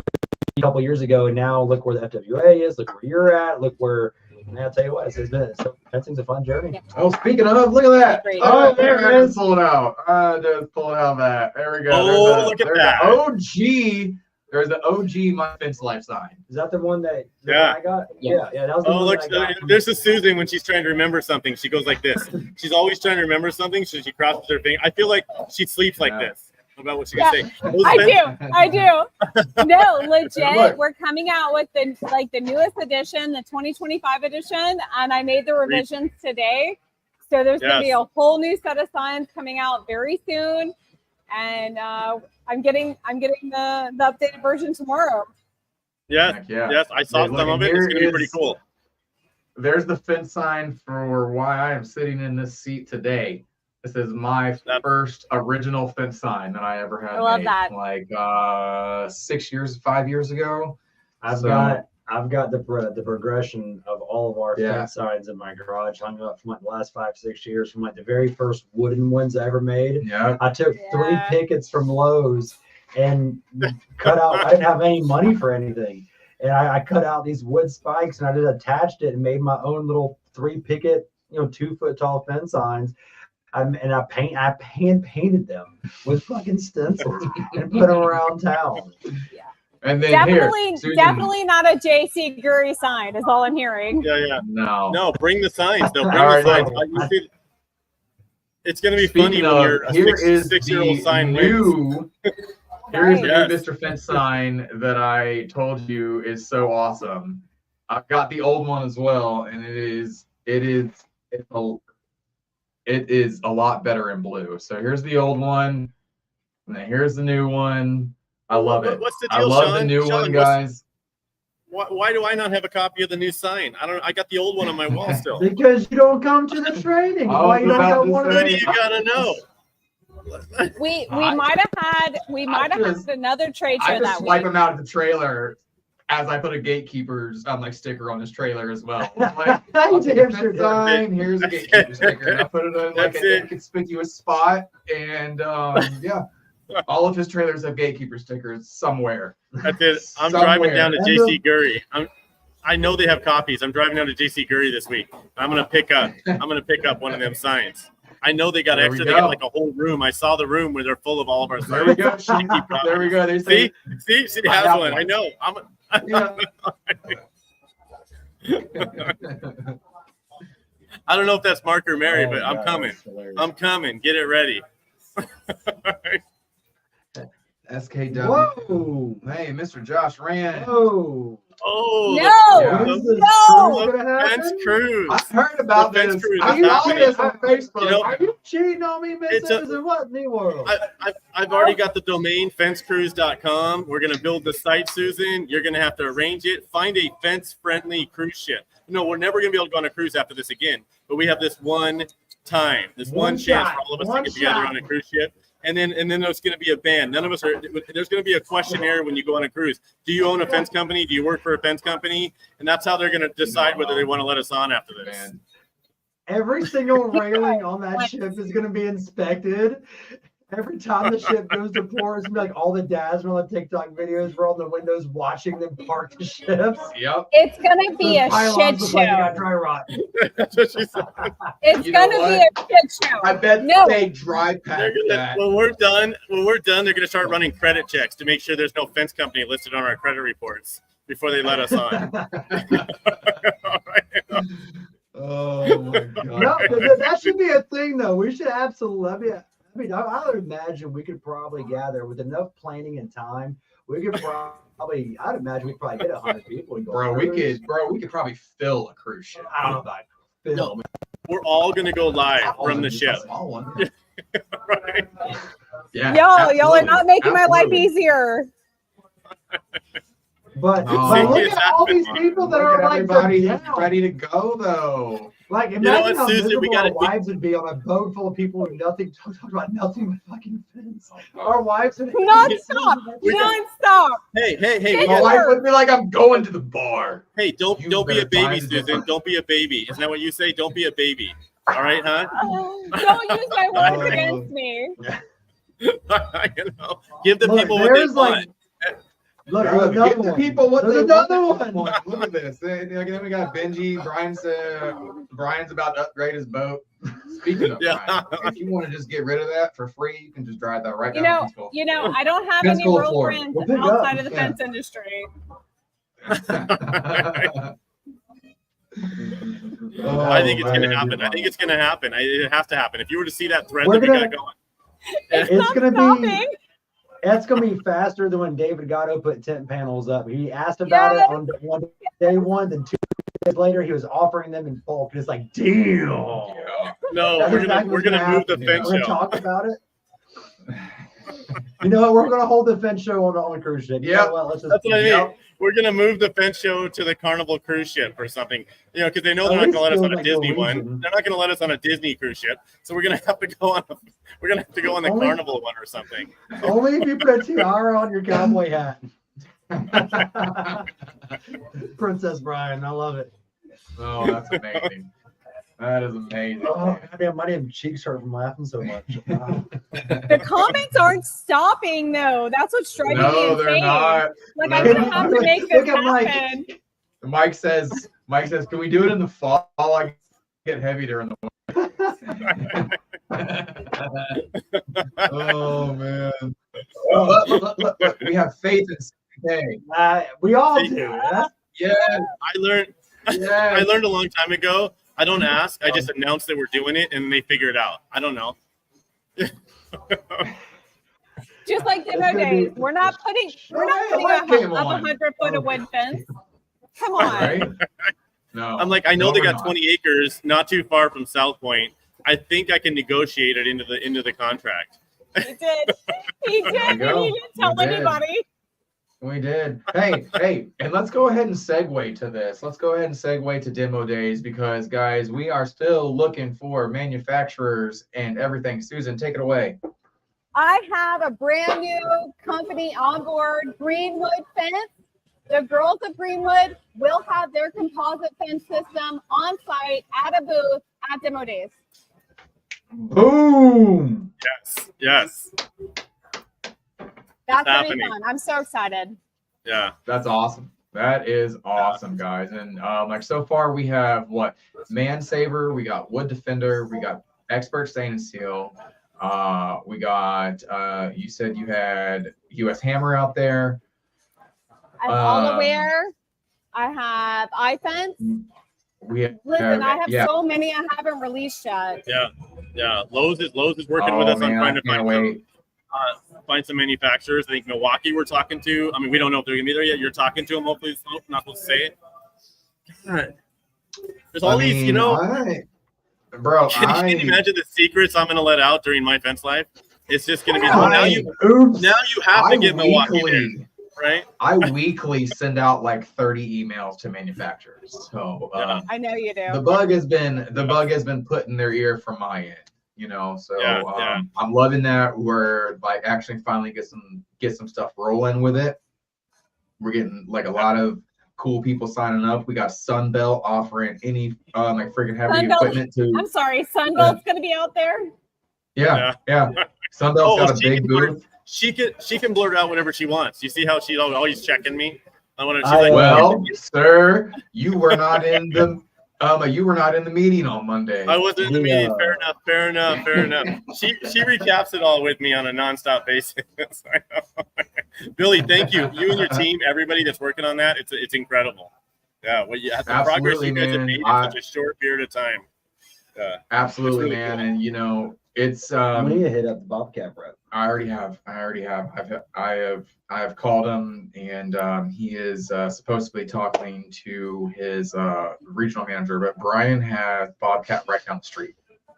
a couple years ago, and now look where the FWA is, look where you're at, look where. And I'll tell you what, fencing's a fun journey. Oh, speaking of, look at that! Great. Oh, there it is. Pull it out. Just pull it out of that. There we go. Oh, look at that! OG. There's the OG My Fence Life sign. Is that the one that Yeah. I got? Yeah. That was the Oh, one look! that I got. There's a Susan when she's trying to remember something. She goes like this. She's always trying to remember something, so she crosses her finger. I feel like she sleeps like this about what she can say. I do. No, legit. Look. We're coming out with the newest edition, the 2025 edition, and I made the revisions today. So there's going to be a whole new set of signs coming out very soon, and I'm getting the updated version tomorrow. Yes, yes, I saw some of it. It's going to be pretty cool. There's the fence sign for why I am sitting in this seat today. This is my first original fence sign that I ever had. I love made, that. 5 years ago. I've got the progression of all of our fence signs in my garage hung up from the last 5-6 years, from the very first wooden ones I ever made. Yeah. I took 3 pickets from Lowe's and cut out. I didn't have any money for anything, and I cut out these wood spikes and I just attached it and made my own little 3 picket, 2 foot tall fence signs. I hand painted them with fucking stencils and put them around town. Yeah. And then definitely not a JC Gurry sign is all I'm hearing. Yeah. No. No, bring the signs. No, bring All the right, signs. It's going to be Speaking funny when of, you're a here is six-year-old the sign new. Here is the Yes. new Mr. Fence sign that I told you is so awesome. I've got the old one as well, and it is a lot better in blue. So here's the old one, and then here's the new one. I love it. What's the I deal, love Sean? the new Sean, one, guys. Why do I not have a copy of the new sign? I got the old one on my wall still. Because you don't come to the training. Why you don't got one of Who do those? you gotta know? We might have had another trade show I that just swipe week. him out of the trailer as I put a gatekeeper's sticker on his trailer as well. Like, You I'll take damn a sure fence did. sign, here's a gatekeeper sticker. And I put it in like That's an it. inconspicuous spot, and yeah, all of his trailers have gatekeeper stickers somewhere. That's it. I'm driving down to And JC Gurry. I know they have copies. I'm driving down to JC Gurry this week. I'm gonna pick up one of them signs. I know they got There we extra. They go. got like a whole room. I saw the room where they're full of all of our signs. There we go. There we go. They say, See, he I has got one. one. I know. yeah. I don't know if that's Mark or Mary, but I'm God, coming. that's hilarious. I'm coming. Get it ready. SKW. Whoa. Hey, Mr. Josh Rand. Whoa. Oh, Yeah. When is this No. cruise gonna Fence happen? cruise. I heard about The fence this. cruise I is saw happening. this on Facebook. You know, Are you cheating on me, It's Miss Or what in the world? I've already got the domain fencecruise.com. We're going to build the site, Susan. You're going to have to arrange it. Find a fence-friendly cruise ship. No, we're never going to be able to go on a cruise after this again. But we have this one time, one chance shot, for all of us to one get together shot. on a cruise ship. And then there's going to be a ban. None of us are. There's going to be a questionnaire when you go on a cruise. Do you own a fence company? Do you work for a fence company? And that's how they're going to decide whether they want to let us on after this. Man. Every single railing on that ship is going to be inspected. Every time the ship goes to port, it's going to be like all the dads from all the TikTok videos were on the windows watching them park the ships. Yep. It's gonna be Those a pylons shit look like they show. got dry rot. That's what she said. It's You know gonna be what? a shit show. I bet No. they dry pack They're gonna, that. when we're done, they're going to start running credit checks to make sure there's no fence company listed on our credit reports before they let us on. All right. Oh my god. No, but that should be a thing, though. We should absolutely. I mean, I would imagine we could probably gather with enough planning and time. We could probably. I'd imagine we could probably get 100 people. And go Bro, on a we cruise. could probably fill a cruise ship. I don't know about film. We're all going to go live from the Just a ship. small one. Right? Yeah. Y'all are not making my life absolutely. easier. But, Oh. but look It's at all these happening. people that Look are at like everybody they're that's down. ready to go though. Like know imagine what, how Susan, we miserable gotta- our wives would be on a boat full of people who talk about nothing but fucking fence. Our wives would Non-stop. We got- Non-stop. Hey, Get My your- wife would be like, I'm going to the bar. hey, don't You be a better baby, find a Susan. different- Don't be a baby. Isn't that what you say? Don't be a baby. All right, huh? Don't use my words Oh. against me. You know, give the Look, people what they there's want. like look, Bro, there's another give the one. people what There's they another want. one. Look at this. Then we got Benji. Brian's about to upgrade his boat. Speaking of Yeah. Brian, if you want to just get rid of that for free, you can just drive that right You down know, to Peaceful. I don't have Fence any goal real for it. friends We'll pick it up. outside of the Yeah. fence industry. I think it's going to man, happen. I think it's going to happen. It has to happen. If you were to see that thread We're that we gonna- got going, It's It's not gonna be- stopping. That's gonna be faster than when David Gatto put tent panels up. He asked about it on day one, then 2 days later he was offering them in bulk. And it's like, deal. Yeah. no, That's we're exactly going to what's move the happen. fence We're gonna show. talk about it. You know what? We're gonna hold the fence show on the cruise ship. You Yep. know what? Let's just That's what I mean. Yep. We're going to move the fence show to the Carnival cruise ship or something. You know, because they know At they're not least going to let us feel on a like Disney Norwegian. one. They're not going to let us on a Disney cruise ship. So we're going to have to go on. We're going to have to go on the Only- Carnival one or something. Only if you put a tiara on your cowboy hat. Princess Brian, I love it. Oh, that's amazing. That is amazing. Oh, goddamn, my damn cheeks hurt from laughing so much. Wow. The comments aren't stopping though. That's what's driving me No, insane. they're not. Like No. I'm gonna have to make this Look at Mike. happen. Mike says, can we do it in the fall? I get heavy during the Oh man. Look, we have faith in CK. We all do. Huh? Yeah. I learned Yeah. I learned a long time ago, I don't ask. I just announce that we're doing it, and they figure it out. I don't know. Just like demo days, we're not putting up 100 foot of wood fence. Come on. Right? No. I'm like, I know they we're got not. 20 acres, not too far from South Point. I think I can negotiate it into the contract. He did. He did. And he didn't tell anybody. We did. Hey, and let's go ahead and segue to this. Let's go ahead and segue to demo days because, guys, we are still looking for manufacturers and everything. Susan, take it away. I have a brand new company on board, Greenwood Fence. The girls of Greenwood will have their composite fence system on site at a booth at demo days. Boom! Yes. That's gonna be happening. fun. I'm so excited. Yeah. That's awesome. That is awesome, guys. And like so far, we have what? Mansaver, we got Wood Defender, we got Expert Stain and Seal. We got you said you had US Hammer out there. I'm all aware. I have iFence. Listen, I have so many I haven't released yet. Yeah. Lowe's is working with us on trying to find some manufacturers. I think Milwaukee we're talking to. I mean, we don't know if they're gonna be there yet. You're talking to them. Hopefully, it's not supposed to say it. God. There's all these, bro. Can you imagine the secrets I'm gonna let out during my fence life? It's just gonna be now you have to get Milwaukee there. Right? I weekly send out like 30 emails to manufacturers. So I know you do. The bug has been put in their ear from my end, So I'm loving that we're like actually finally get some stuff rolling with it. We're getting like a lot of cool people signing up. We got Sunbelt offering any like freaking heavy equipment to. I'm sorry, Sunbelt's gonna be out there. Yeah. Sunbelt's got a big booth. She can blurt out whatever she wants. You see how she's always checking me? Sir, you were not in the meeting on Monday. I wasn't in the meeting. Fair enough. She recaps it all with me on a nonstop basis. Billy, thank you. You and your team, everybody that's working on that, it's incredible. Yeah, the progress you guys have made in such a short period of time. Absolutely, really man, cool. And it's we need to hit up the Bobcat rep. I already have. I have called him, and he is supposed to be talking to his regional manager. But Brian has Bobcat right down the street.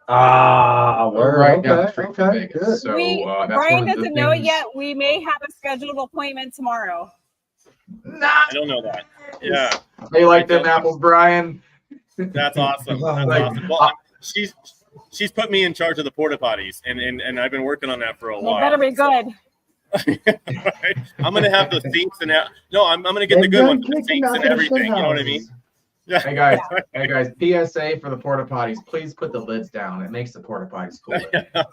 Right down the street from Vegas. Good. So Brian doesn't know it yet. We may have a scheduled appointment tomorrow. I don't know that. Yeah. They like them apples, Brian. That's awesome. Awesome. Well, she's put me in charge of the porta potties, and I've been working on that for a while. Better be good. Right? I'm gonna have the sinks and I'm gonna get the good ones, the sinks and everything. You know what I mean? Yeah. Hey guys. PSA for the porta potties. Please put the lids down. It makes the porta potties cooler.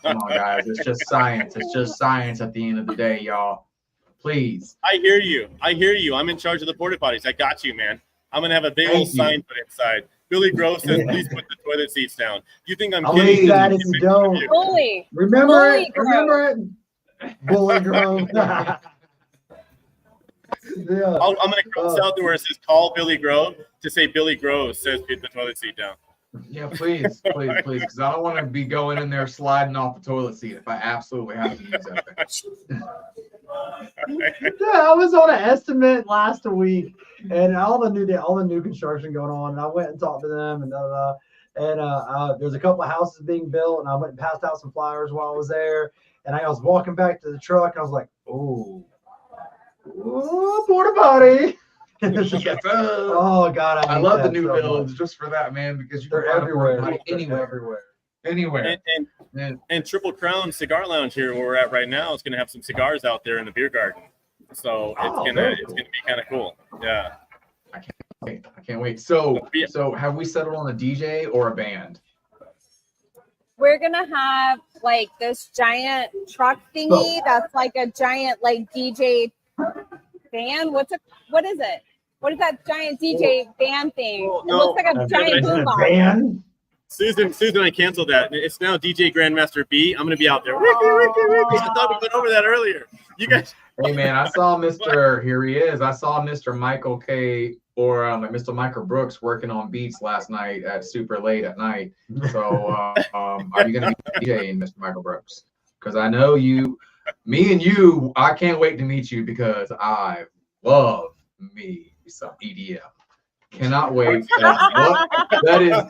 Come on, guys. It's just science. It's just science at the end of the day, y'all. Please. I hear you. I'm in charge of the porta potties. I got you, man. I'm gonna have a big old sign put inside. Billy Grove says, "Please put the toilet seats down." You think I'm kidding? That is dope. Bully. Remember it. Bully Grove. I'm gonna cross out there where it says "Call Billy Grove" to say Billy Grove says put the toilet seat down. Yeah, please, because I don't want to be going in there sliding off the toilet seat if I absolutely have to use that thing. I was on an estimate last week, and all the new construction going on. And I went and talked to them, and there's a couple of houses being built, and I went and passed out some flyers while I was there. And I was walking back to the truck, and I was like, "Oh, porta potty." Oh God, I love the new builds just for that, man, because they're everywhere. Anywhere. And Triple Crown Cigar Lounge here where we're at right now is going to have some cigars out there in the beer garden, so it's gonna be kind of cool. Yeah, I can't wait. So have we settled on a DJ or a band? We're gonna have like this giant truck thingy that's like a giant like DJ band. What is it? What is that giant DJ band thing? It looks like a giant boombox. Band? Susan, I canceled that. It's now DJ Grandmaster B. I'm gonna be out there. Ricky. I thought we went over that earlier. You guys. Hey man, I saw Mr. Here he is. I saw Mr. Michael K. or Mr. Michael Brooks working on beats last night at super late at night. So are you gonna be DJing, Mr. Michael Brooks? Because I know you, me and you. I can't wait to meet you because I love me some EDM. Cannot wait. That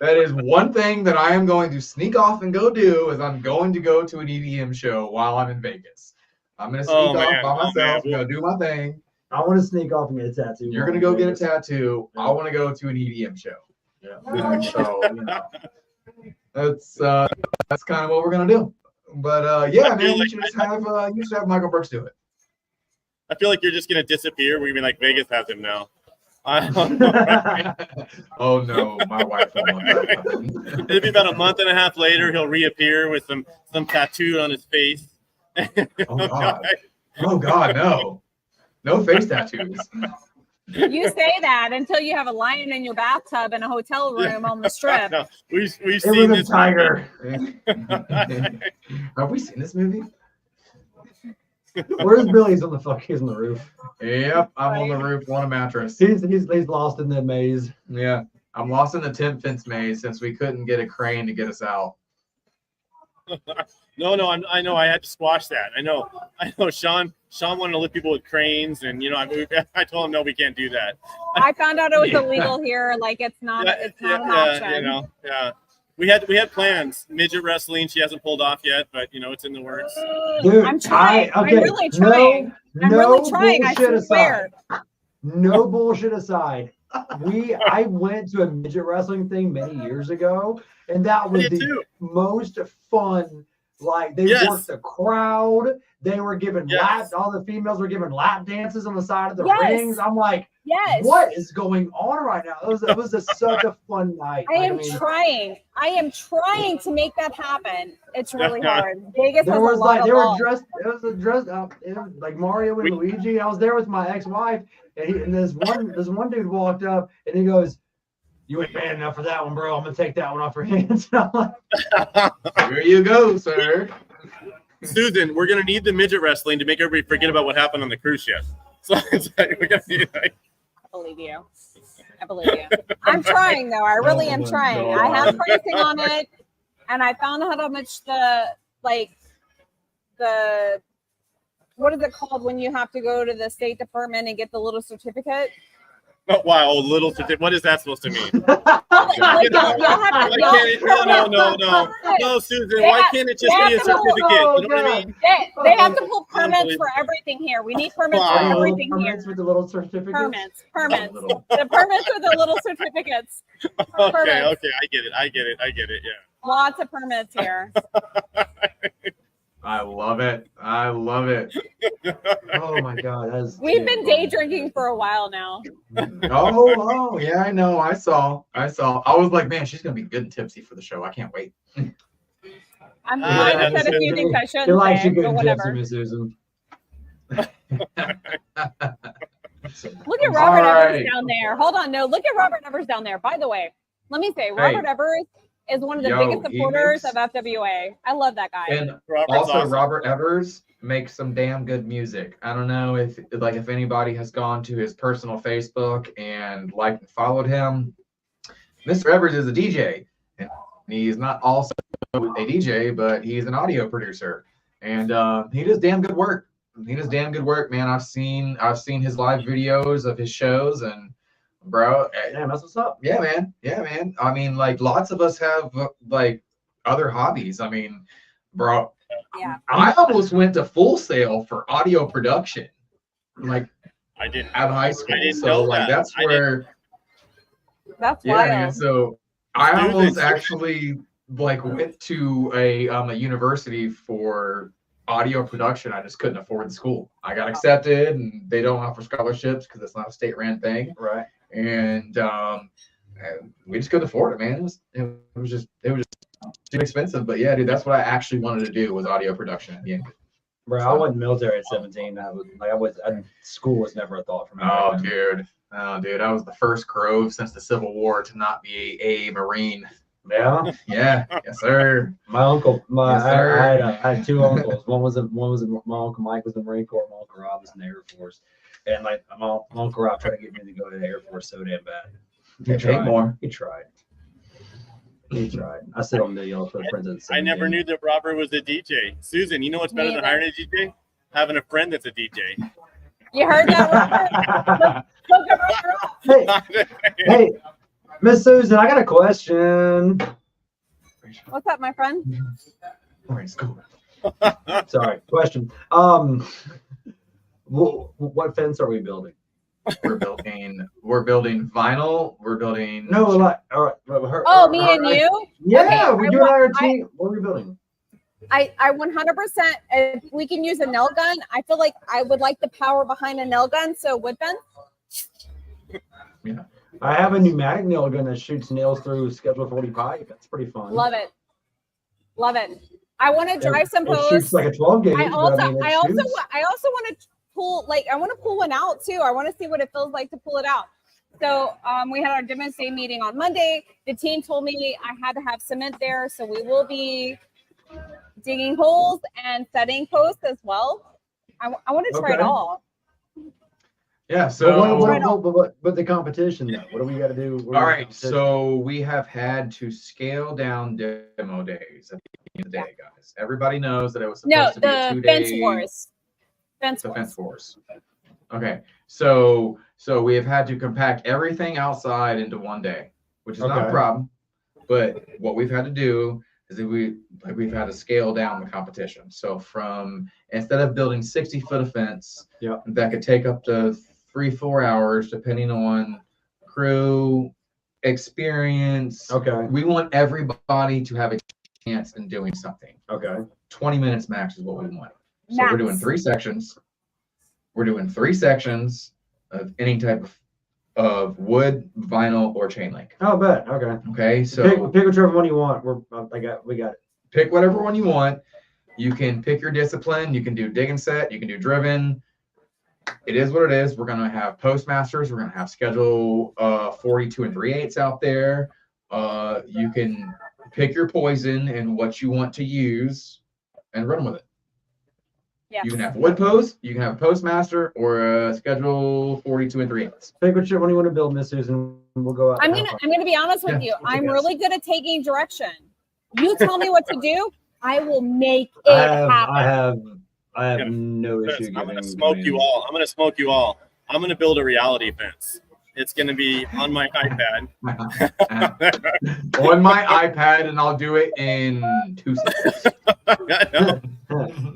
is one thing that I am going to sneak off and go do is I'm going to go to an EDM show while I'm in Vegas. I'm gonna sneak off by myself. I'm gonna do my thing. I want to sneak off and get a tattoo. You're gonna go get a tattoo. I want to go to an EDM show. Yeah. So that's kind of what we're gonna do. But yeah, man, you should have Michael Brooks do it. I feel like you're just gonna disappear. We're gonna be like Vegas has him now. I don't know, right? Oh no, my wife won't want that. It'll be about a month and a half later. He'll reappear with some tattoo on his face. Oh God, no face tattoos. You say that until you have a lion in your bathtub in a hotel room on the strip. No, we've It seen was this a tiger. Have we seen this movie? Where's Billy's on the fuck? He's on the roof. Yep, I'm on the roof on a mattress. He's lost in the maze. Yeah, I'm lost in the tent fence maze since we couldn't get a crane to get us out. No, I know. I had to squash that. I know. Sean wanted to lift people with cranes, and I told him no, we can't do that. I found out it was illegal here. Like it's not an option. Yeah. We had plans. Midget wrestling, she hasn't pulled off yet, but it's in the works. Dude, I'm trying. I'm really trying. I'm No really trying. I bullshit swear. aside. No bullshit aside. I went to a midget wrestling thing many years ago, and that was the most fun. Like they worked the crowd. They were giving laps. All the females were giving lap dances on the side of the rings. I'm like, what is going on right now? It was such a fun night. I am trying to make that happen. It's really hard. Vegas has a lot of laws. It was dressed up. It was like Mario and Luigi. I was there with my ex-wife, and this one dude walked up and he goes, "You ain't man enough for that one, bro. I'm gonna take that one off your hands." And I'm like, here you go, sir. Susan, we're gonna need the midget wrestling to make everybody forget about what happened on the cruise ship. So it's like, we're gonna need like. I believe you. I'm trying though. I really am trying. I have pricing on it, and I found out how much the what is it called when you have to go to the State Department and get the little certificate? Oh, wow, little certificate. What is that supposed to mean? Y'all have to, no, Susan. Why can't it just be a certificate? You know what I mean? They have to pull permits for everything here. We need permits for everything here. Permits with the little certificates. Permits. The permits with the little certificates. Okay, I get it. Yeah. Lots of permits here. I love it. Oh my God, we've been day drinking for a while now. Oh yeah, I know. I saw. I was like, man, she's gonna be good and tipsy for the show. I can't wait. I said a few things I shouldn't say, but whatever. Miss Susan. Look at Robert Evers down there. Hold on, no, look at Robert Evers down there. By the way, let me say, Robert Evers is one of the biggest supporters of FWA. I love that guy. And also, Robert Evers makes some damn good music. I don't know if anybody has gone to his personal Facebook and liked and followed him. Mr. Evers is a DJ, and he's not also a DJ, but he's an audio producer, and he does damn good work. Man. I've seen his live videos of his shows, and bro, damn, that's what's up. Yeah, man. I mean, like, lots of us have like other hobbies. I mean, bro, I almost went to Full Sail for audio production, like I did at high school. I didn't so know like that. that's where that's wild. Man, so I almost actually like went to a university for audio production. I just couldn't afford the school. I got accepted, and they don't offer scholarships because it's not a state-ran thing. Right. And we just couldn't afford it, man. It was just too expensive. But yeah, dude, that's what I actually wanted to do was audio production at the end. Bro, I wasn't military at 17. School was never a thought for me. Oh, dude, I was the first Grove since the Civil War to not be a Marine. Yeah. Yeah, yes, sir. My uncle, Yes, sir. I had two uncles. One was my uncle Mike was in the Marine Corps. My uncle Rob was in the Air Force, and like my uncle Rob tried to get me to go to the Air Force so damn bad. They pay more. He tried. I sit on the yellow for the president. I never knew that Robert was a DJ. Susan, you know what's better than hiring a DJ? Having a friend that's a DJ. You heard that, Robert? Look at Robert. Hey, Miss Susan, I got a question. What's up, my friend? All right, school. Sorry, question. What fence are we building? We're building vinyl. We're building. No, like, all right. Me and you? Yeah, Okay, you and I are a team. What are we building? I 100%, if we can use a nail gun, I feel like I would like the power behind a nail gun. So wood fence. Yeah. I have a pneumatic nail gun that shoots nails through Schedule 40 pipe. That's pretty fun. Love it. I want to drive some It posts. shoots like a 12 gauge. I also want to to pull, I want to pull one out too. I want to see what it feels like to pull it out. So we had our Demons Day meeting on Monday. The team told me I had to have cement there. So we will be digging holes and setting posts as well. I want to try it all. Yeah. So but the competition though, what do we got to do? All right. So we have had to scale down demo days at the end of the day, guys. Everybody knows that it was supposed to be a 2 day. Fence wars. Okay. So we have had to compact everything outside into 1 day, which is not a problem. But what we've had to do is that we've had to scale down the competition. So instead of building 60-foot of fence, that could take up to 3-4 hours, depending on crew experience. Okay. We want everybody to have a chance in doing something. Okay. 20 minutes max is what we want. So Max. we're doing 3 sections. We're doing 3 sections of any type of wood, vinyl, or chain link. Oh, bet. Okay. Okay. So pick whichever one you want. We got it. Pick whatever one you want. You can pick your discipline. You can do dig and set. You can do driven. It is what it is. We're gonna have postmasters. We're gonna have schedule 42 3/8 out there. You can pick your poison and what you want to use, and run with it. Yeah. You can have wood post. You can have a postmaster or a schedule 42 3/8. Pick whichever one you want to build, Miss Susan. We'll go out. I'm gonna be honest with you. I'm really good at taking direction. You tell me what to do, I will make it happen. I have no issue. I'm gonna smoke you all. I'm gonna build a reality fence. It's gonna be on my iPad. On my iPad, and I'll do it in 2 seconds.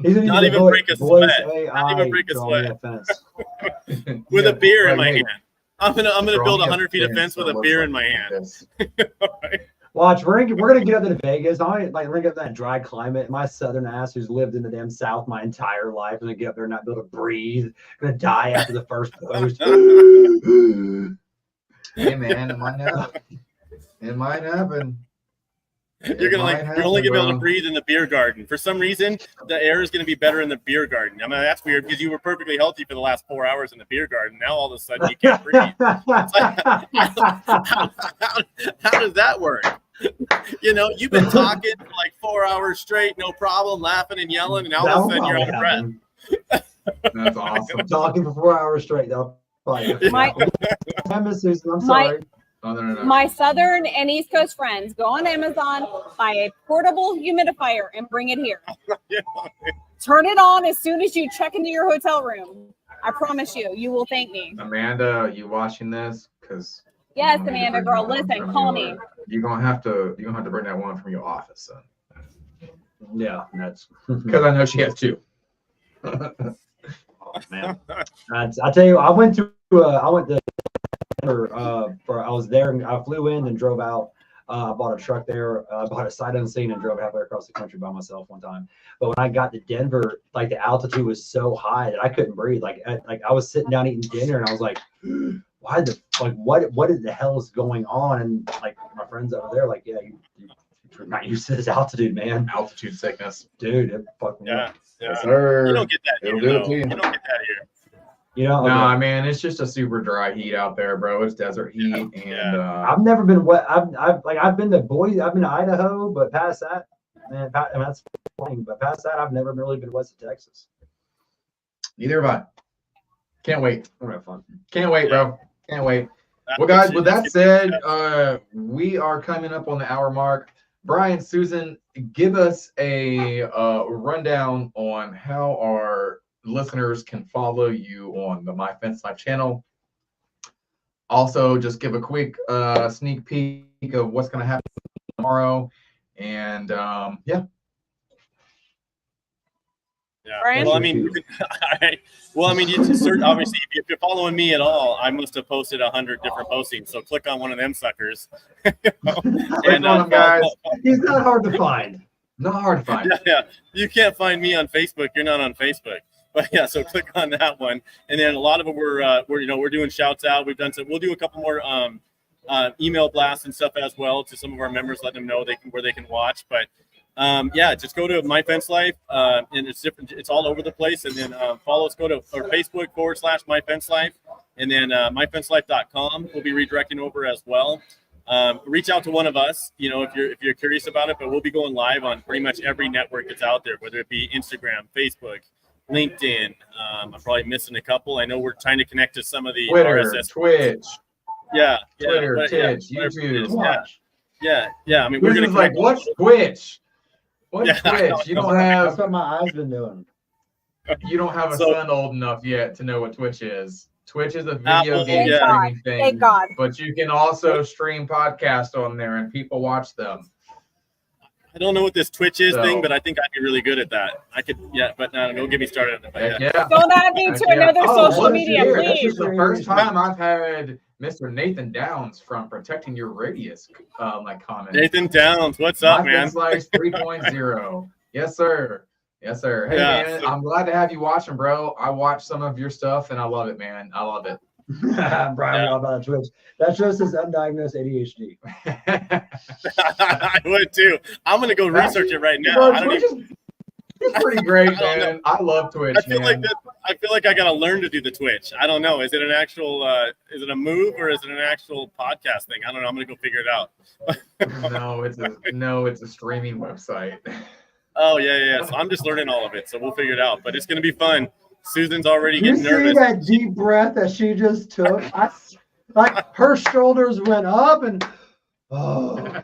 Not even break a sweat. Not even break a sweat. With a beer in my hand. I'm gonna build 100 feet of fence with a beer in my hand. Watch, we're gonna get up to Vegas. We're gonna get that dry climate. My southern ass, who's lived in the damn South my entire life, is gonna get up there and not be able to breathe. Gonna die after the first post. Hey man, it might happen. It might happen. You're only gonna be able to breathe in the beer garden. For some reason, the air is gonna be better in the beer garden. I mean, that's weird because you were perfectly healthy for the last 4 hours in the beer garden. Now all of a sudden you can't breathe. How does that work? You've been talking for like 4 hours straight, no problem, laughing and yelling, and all of a sudden you're out of breath. That's awesome. Talking for 4 hours straight. That'll probably I'm sorry. No. My Southern and East Coast friends, go on Amazon, buy a portable humidifier, and bring it here. Turn it on as soon as you check into your hotel room. I promise you will thank me. Amanda, you watching this? Because yes, Amanda, girl, listen, call me. You're gonna have to bring that one from your office, son. Yeah, that's because I know she has 2. Oh, man, I tell you, I went to I was there and I flew in and drove out. I bought a truck there. I bought a sight unseen and drove halfway across the country by myself one time. But when I got to Denver, like the altitude was so high that I couldn't breathe. Like I was sitting down eating dinner and I was like, what the hell is going on? And like my friends over there, like, yeah, you're not used to this altitude, man. Altitude sickness, dude. It fucking yeah. Yes, sir. You don't get that here. You don't get that here. You know, Nah, man, it's just a super dry heat out there, bro. It's desert heat, and I've never been wet. I've been to Boise, I've been to Idaho, but past that, man, and that's fine. But past that, I've never really been west of Texas. neither have I. Can't wait. I'm gonna have fun. Can't wait, bro. Can't wait. Well, guys, with that said, we are coming up on the hour mark. Brian, Susan, give us a rundown on how our listeners can follow you on the My Fence Life channel. Also, just give a quick sneak peek of what's going to happen tomorrow. And yeah. Yeah. Brian? Well, I mean, you can search, obviously, if you're following me at all, I must have posted 100 different postings. So click on one of them suckers. Click on them, guys. He's not hard to find. Not hard to find. Yeah. You can't find me on Facebook. You're not on Facebook. But yeah, so click on that one. And then a lot of them we're doing shouts out. We'll do a couple more email blasts and stuff as well to some of our members, letting them know where they can watch. But just go to My Fence Life, and it's different. It's all over the place. And then follow us. Go to our Facebook /My Fence Life, and then myfencelife.com. We'll be redirecting over as well. Reach out to one of us, if you're curious about it. But we'll be going live on pretty much every network that's out there, whether it be Instagram, Facebook, LinkedIn. I'm probably missing a couple. I know we're trying to connect to some of the Twitter, RSS. Twitch, Twitter, Twitch, YouTube. Yeah. I mean, We're gonna like, what's Twitch? What's Yeah, Twitch? You don't That's have what my eyes been doing. a son old enough yet to know what Twitch is. Twitch is a video Apple, game yeah. streaming thing. Thank God. But you can also stream podcasts on there, and people watch them. I don't know what this Twitch is So- thing, but I think I'd be really good at that. I could, but no, don't get me started. But Heck yeah. yeah. Don't add me to Yeah. another Oh, social look media, here. This please. is the first time I've had Mr. Nathan Downs from Protecting Your Radius comment. Nathan Downs, what's up, My man? Fence Life 3.0. Yes, sir. Yes, sir. Hey, Yeah. man, I'm glad to have you watching, bro. I watch some of your stuff, and I love it, man. I love it. Brian, all about Twitch. That shows his undiagnosed ADHD. I would too. I'm gonna go research it right now. Bro, I don't Twitch even, is pretty great, I don't man. I love Twitch, I feel man. like I gotta learn to do the Twitch. I don't know. Is it an actual? Is it a move or is it an actual podcast thing? I don't know. I'm gonna go figure it out. No, it's a streaming website. Oh yeah. So I'm just learning all of it. So we'll figure it out. But it's gonna be fun. Susan's already You getting see nervous. that deep breath that she just took? Like her shoulders went up and no.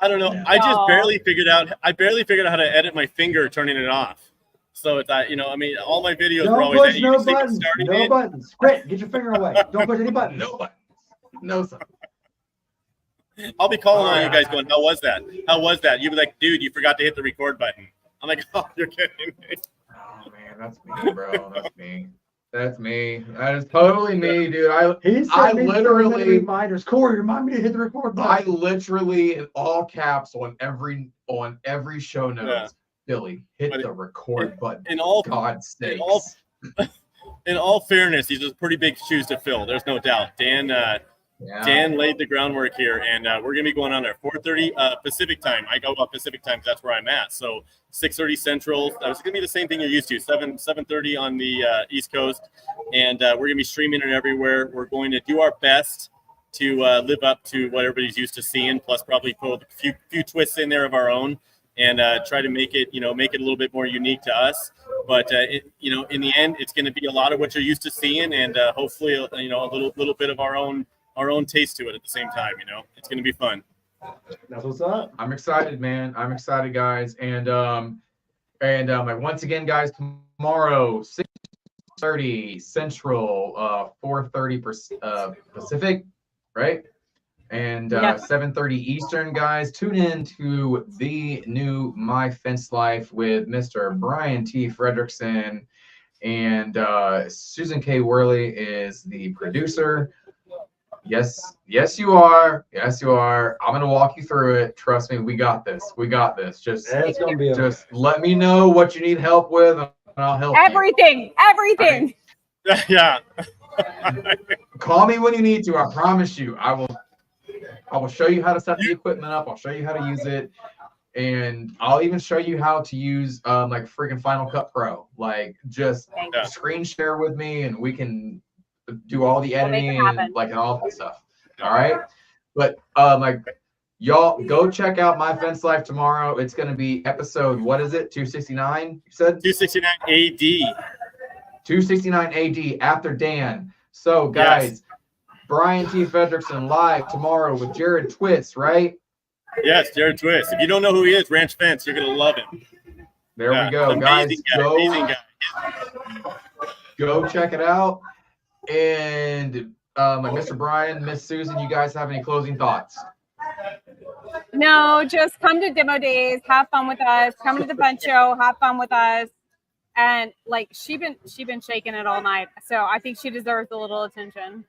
I don't know. Yeah. I just Aw. barely figured out how to edit my finger turning it off. So it's that, I mean, all my videos were Don't always push that. You no just think I'm buttons. starting No it. buttons. Quit. Get your finger away. Don't push any buttons. No buttons. No, sir. I'll be calling on you guys going, how was that? How was that? You'd be like, dude, you forgot to hit the record button. I'm like, oh, you're kidding me. Oh man, that's me, bro. That's me. That's me. That is totally me, dude. He I sent me literally- reminders. Corey, remind me to hit the record I button. literally, in all caps, on every show notes, Billy, hit But the record button. In all God's sakes. in all fairness, these are pretty big shoes to fill. There's no doubt. Dan laid the groundwork here, and we're gonna be going on there 4:30 Pacific time. I go up Pacific time because that's where I'm at. So 6:30 Central. It's gonna be the same thing you're used to. 7:30 on the East Coast, and we're gonna be streaming it everywhere. We're going to do our best to live up to what everybody's used to seeing, plus probably put a few twists in there of our own, and try to make it a little bit more unique to us. But in the end, it's going to be a lot of what you're used to seeing, and hopefully, a little bit of our own taste to it at the same time. It's going to be fun. That's what's up. I'm excited, man. I'm excited, guys. And like once again, guys, tomorrow 6:30 Central, 4:30 Pacific, right? And Yeah. 7:30 Eastern, guys. Tune in to the new My Fence Life with Mr. Brian T. Frederiksen, and Susan K. Worley is the producer. Yes, you are. Yes, you are. I'm gonna walk you through it. Trust me, we got this. Just It's gonna be let me know what you need help with, and I'll help Everything. Yeah. you. Call me when you need to. I promise you. I will show you how to set the equipment up. I'll show you how to use it. And I'll even show you how to use like freaking Final Cut Pro. Like just screen share with me and we can do all the editing and like and all that stuff. All right. But like y'all go check out My Fence Life tomorrow. It's gonna be episode, what is it? 269, you said? 269 AD. 269 AD after Dan. So guys, Brian T. Frederiksen live tomorrow with Jared Twist, right? Yes, Jared Twist. If you don't know who he is, Ranch Fence, you're gonna love him. There we go, guys. Amazing guy. Go check it out. And Mr. Brian, Miss Susan, you guys have any closing thoughts? No, just come to demo days, have fun with us. Come to the fun show, have fun with us. And like she been shaking it all night, so I think she deserves a little attention.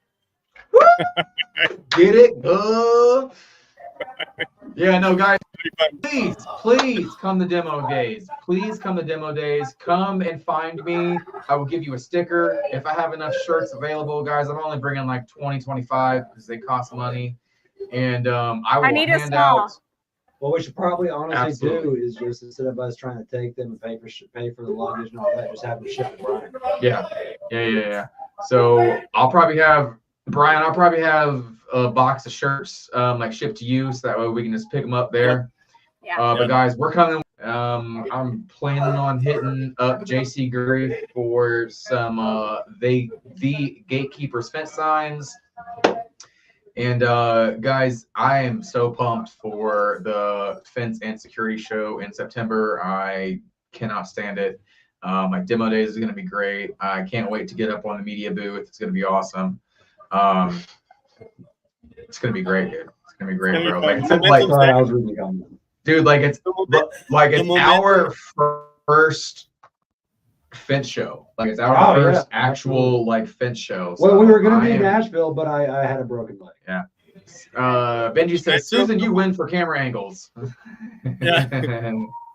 Get it? Yeah, no, guys, please come to demo days. Please come to demo days. Come and find me. I will give you a sticker. If I have enough shirts available, guys, I'm only bringing like 20, 25 because they cost money. And I will hand out. What we should probably honestly do is just, instead of us trying to take them and pay for the luggage and all that, just have them ship to Brian. Yeah. So I'll probably have a box of shirts like shipped to you, so that way we can just pick them up there. But guys, we're coming. I'm planning on hitting up JC Gurry for some the Gatekeepers fence signs. And guys, I am so pumped for the fence and security show in September. I cannot stand it. My demo days is going to be great. I can't wait to get up on the media booth. It's going to be awesome. It's going to be great, dude. It's going to be great, bro. It's our first fence show. Like it's our first actual like fence show. Well, we were going to be in Nashville, but I had a broken leg. Yeah. Benji says, Susan, you win for camera angles. Yeah.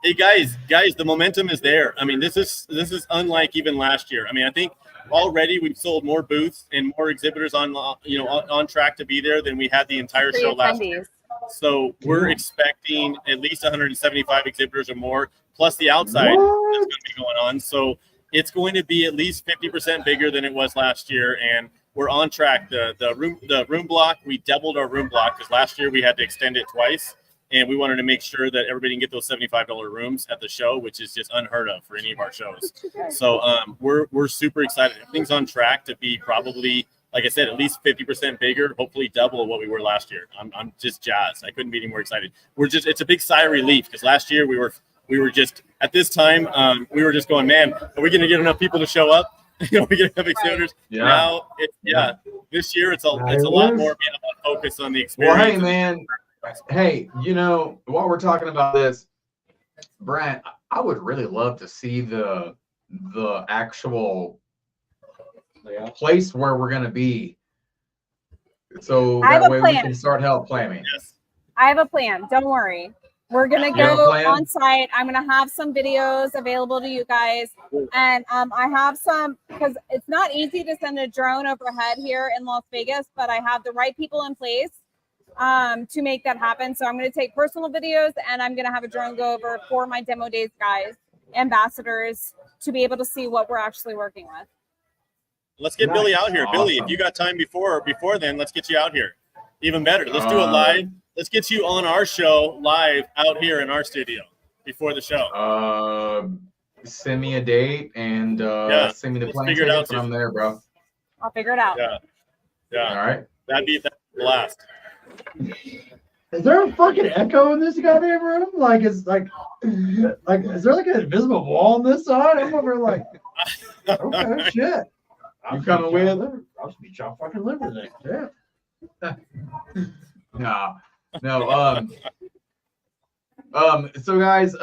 Hey guys, the momentum is there. I mean, this is unlike even last year. I mean, I think already we've sold more booths and more exhibitors on track to be there than we had the entire show last year. So we're expecting at least 175 exhibitors or more, plus the outside that's going to be going on. So it's going to be at least 50% bigger than it was last year, and we're on track. The room block, we doubled our room block because last year we had to extend it twice, and we wanted to make sure that everybody can get those $75 rooms at the show, which is just unheard of for any of our shows. So we're super excited. Everything's on track to be probably, like I said, at least 50% bigger, hopefully double what we were last year. I'm just jazzed. I couldn't be any more excited. It's a big sigh of relief because last year we were just at this time we were just going, man, are we going to get enough people to show up? We're going to have exhibitors. Now this year it's a lot more being able to focus on the experience. Well, hey man, while we're talking about this, Brent, I would really love to see the actual place where we're going to be, so that way we can start help planning. Yes, I have a plan. Don't worry. We're going to go on site. I'm going to have some videos available to you guys. And I have some, because it's not easy to send a drone overhead here in Las Vegas, but I have the right people in place to make that happen. So I'm going to take personal videos, and I'm going to have a drone go over for my demo days guys, ambassadors, to be able to see what we're actually working with. Let's get Billy out here. Awesome. Billy, if you got time before then, let's get you out here. Even better. Let's do it live. Let's get you on our show live out here in our studio before the show. Send me a date and send me the plane tickets from there, bro. I'll figure it out. Yeah. All right. That'd be a blast. Is there a fucking echo in this goddamn room? Like, is there like an invisible wall on this side? I'm over like, okay, shit. You coming with? I'll just be chopped fucking liver then. Yeah. No. So guys,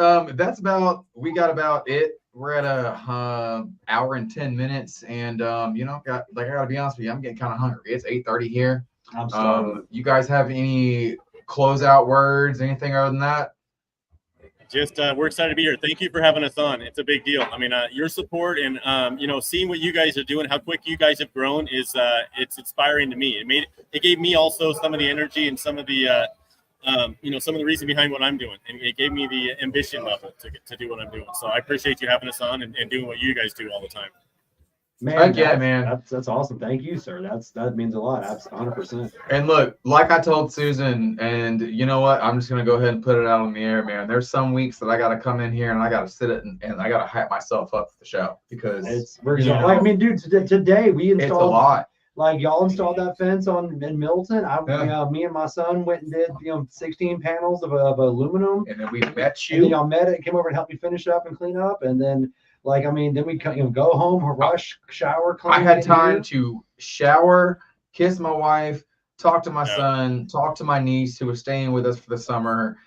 we got about it. We're at a hour and 10 minutes, and I gotta be honest with you, I'm getting kind of hungry. It's 8:30 here. I'm sorry. You guys have any closeout words, anything other than that? Just we're excited to be here. Thank you for having us on. It's a big deal. I mean, your support and seeing what you guys are doing, how quick you guys have grown is it's inspiring to me. It gave me also some of the energy and some of the some of the reason behind what I'm doing, and it gave me the ambition level to do what I'm doing. So I appreciate you having us on and doing what you guys do all the time. Man, yeah, man. That's awesome. Thank you, sir. That means a lot. 100%. And look, like I told Susan, and you know what? I'm just gonna go ahead and put it out on the air, man. There's some weeks that I gotta come in here and I gotta sit it and I gotta hype myself up for the show because I mean, dude, today we installed. It's a lot. Like y'all installed that fence in Milton. Me and my son went and did 16 panels of aluminum. And then we met you. And then y'all met it, came over and helped me finish up and clean up, and then. Then we go home, rush, shower, clean. I had time to shower, kiss my wife, talk to my son, talk to my niece who was staying with us for the summer.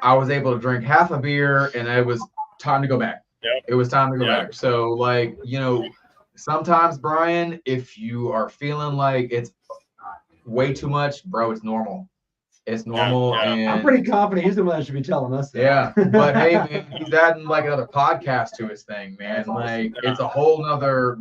I was able to drink half a beer, and it was time to go back. Yep. It was time to go back. So, sometimes, Brian, if you are feeling like it's way too much, bro, it's normal. It's normal, and I'm pretty confident he's the one that should be telling us that. Yeah, but hey, man, he's adding like another podcast to his thing, man. Like it's a whole nother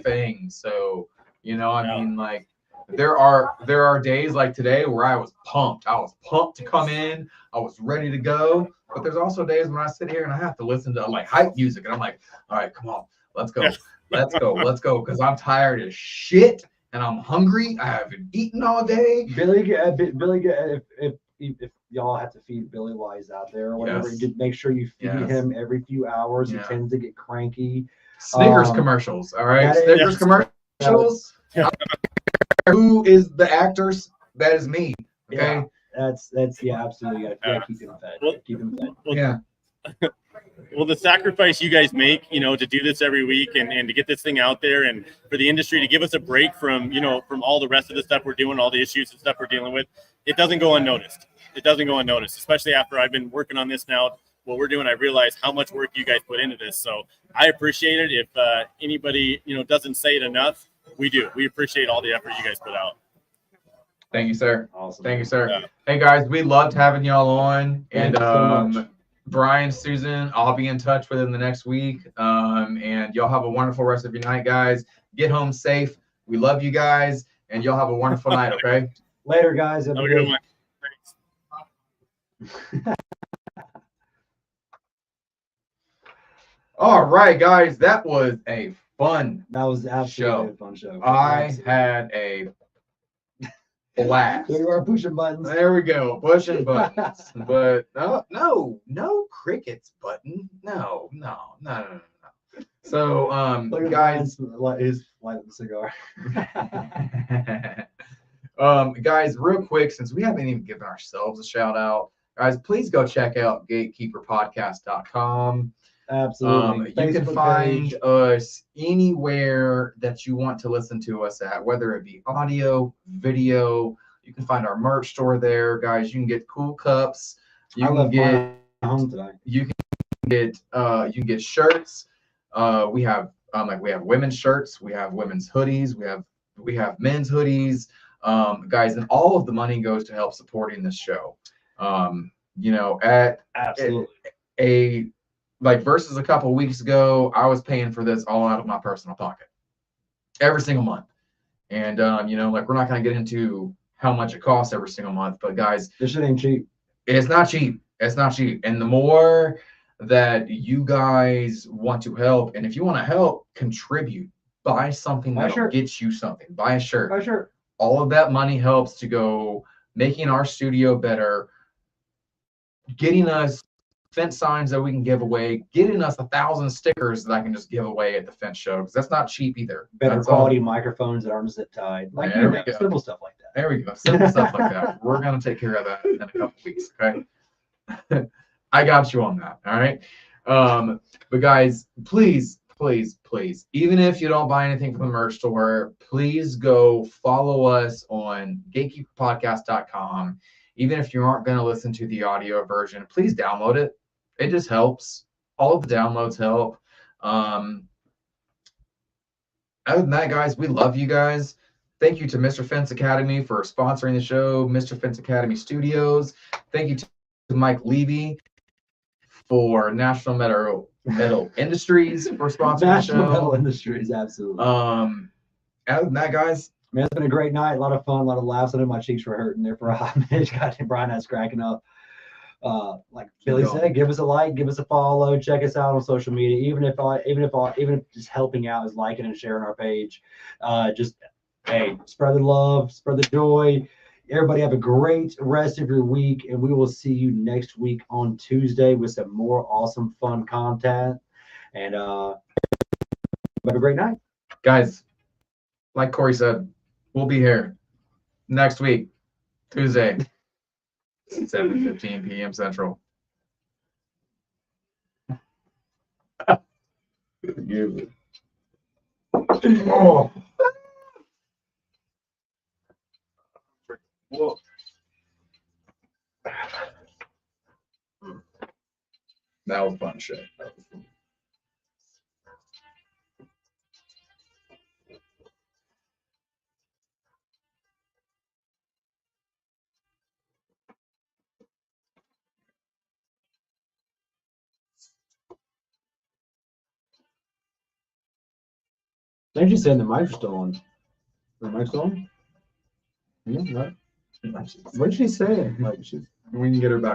thing. So I mean, like there are days like today where I was pumped. I was pumped to come in. I was ready to go. But there's also days when I sit here and I have to listen to like hype music, and I'm like, all right, come on, let's go, let's go, because I'm tired as shit. And I'm hungry. I haven't eaten all day. Billy, if y'all have to feed Billy while he's out there or whatever, make sure you feed him every few hours. He tends to get cranky. Snickers commercials, all right? Snickers commercials. Who is the actors? That is me. Okay. That's absolutely. You gotta keep him fed. Keep him fed. Well, the sacrifice you guys make, to do this every week and to get this thing out there, and for the industry to give us a break from all the rest of the stuff we're doing, all the issues and stuff we're dealing with, it doesn't go unnoticed. It doesn't go unnoticed, especially after I've been working on this now. What we're doing, I realize how much work you guys put into this. So I appreciate it. If anybody, doesn't say it enough, we do. We appreciate all the effort you guys put out. Thank you, sir. Awesome. Thank you, sir. Yeah. Hey, guys, we loved having y'all on. Thank you so much. Brian, Susan, I'll be in touch within the next week. And y'all have a wonderful rest of your night, guys. Get home safe. We love you guys, and y'all have a wonderful night, okay? Later, guys. Have a good one. Thanks. All right, guys, that was a fun That was absolutely a fun show. I had a blast. There you are pushing buttons. There we go, pushing buttons. But no crickets button. No. So, Look at guys, his light the cigar. guys, real quick, since we haven't even given ourselves a shout out, guys, please go check out gatekeeperpodcast.com. Absolutely. You can find us anywhere that you want to listen to us at, whether it be audio, video. You can find our merch store there, guys. You can get cool cups. You can get home today. You can get shirts. We have women's shirts. We have women's hoodies. We have men's hoodies. Guys, and all of the money goes to help supporting this show. Absolutely. Versus a couple weeks ago, I was paying for this all out of my personal pocket every single month. And, we're not going to get into how much it costs every single month, but guys, this shit ain't cheap. It's not cheap. It's not cheap. And the more that you guys want to help, and if you want to help, contribute, buy something that'll get you something, buy a shirt. Buy a shirt. All of that money helps to go making our studio better, getting us fence signs that we can give away, getting us 1,000 stickers that I can just give away at the fence show, because that's not cheap either. Better quality microphones that aren't zip tied. Simple stuff like that. There we go. Simple stuff like that. We're going to take care of that in a couple weeks, okay? I got you on that, all right? But guys, please, even if you don't buy anything from the merch store, please go follow us on gatekeeperpodcast.com. Even if you aren't going to listen to the audio version, please download it. It just helps. All of the downloads help. Other than that, guys, we love you guys. Thank you to Mr. Fence Academy for sponsoring the show, Mr. Fence Academy Studios. Thank you to Mike Levy for National Metal Industries for sponsoring the show. National Metal Industries, absolutely. Other than that, guys, Man, it's been a great night. A lot of fun, a lot of laughs. I know my cheeks were hurting there for a hot minute. Got Brian has cracking up. Like Billy said, give us a like, give us a follow, check us out on social media. Even if just helping out is liking and sharing our page. Just hey, spread the love, spread the joy. Everybody have a great rest of your week, and we will see you next week on Tuesday with some more awesome, fun content. And have a great night, Guys, like Corey said, we'll be here next week, Tuesday, 7:15 p.m. Central. Oh. Whoa. That was fun shit. Did you say the mic's still on? The mic's still on? Yeah, right. What did she say? Like, We can get her back.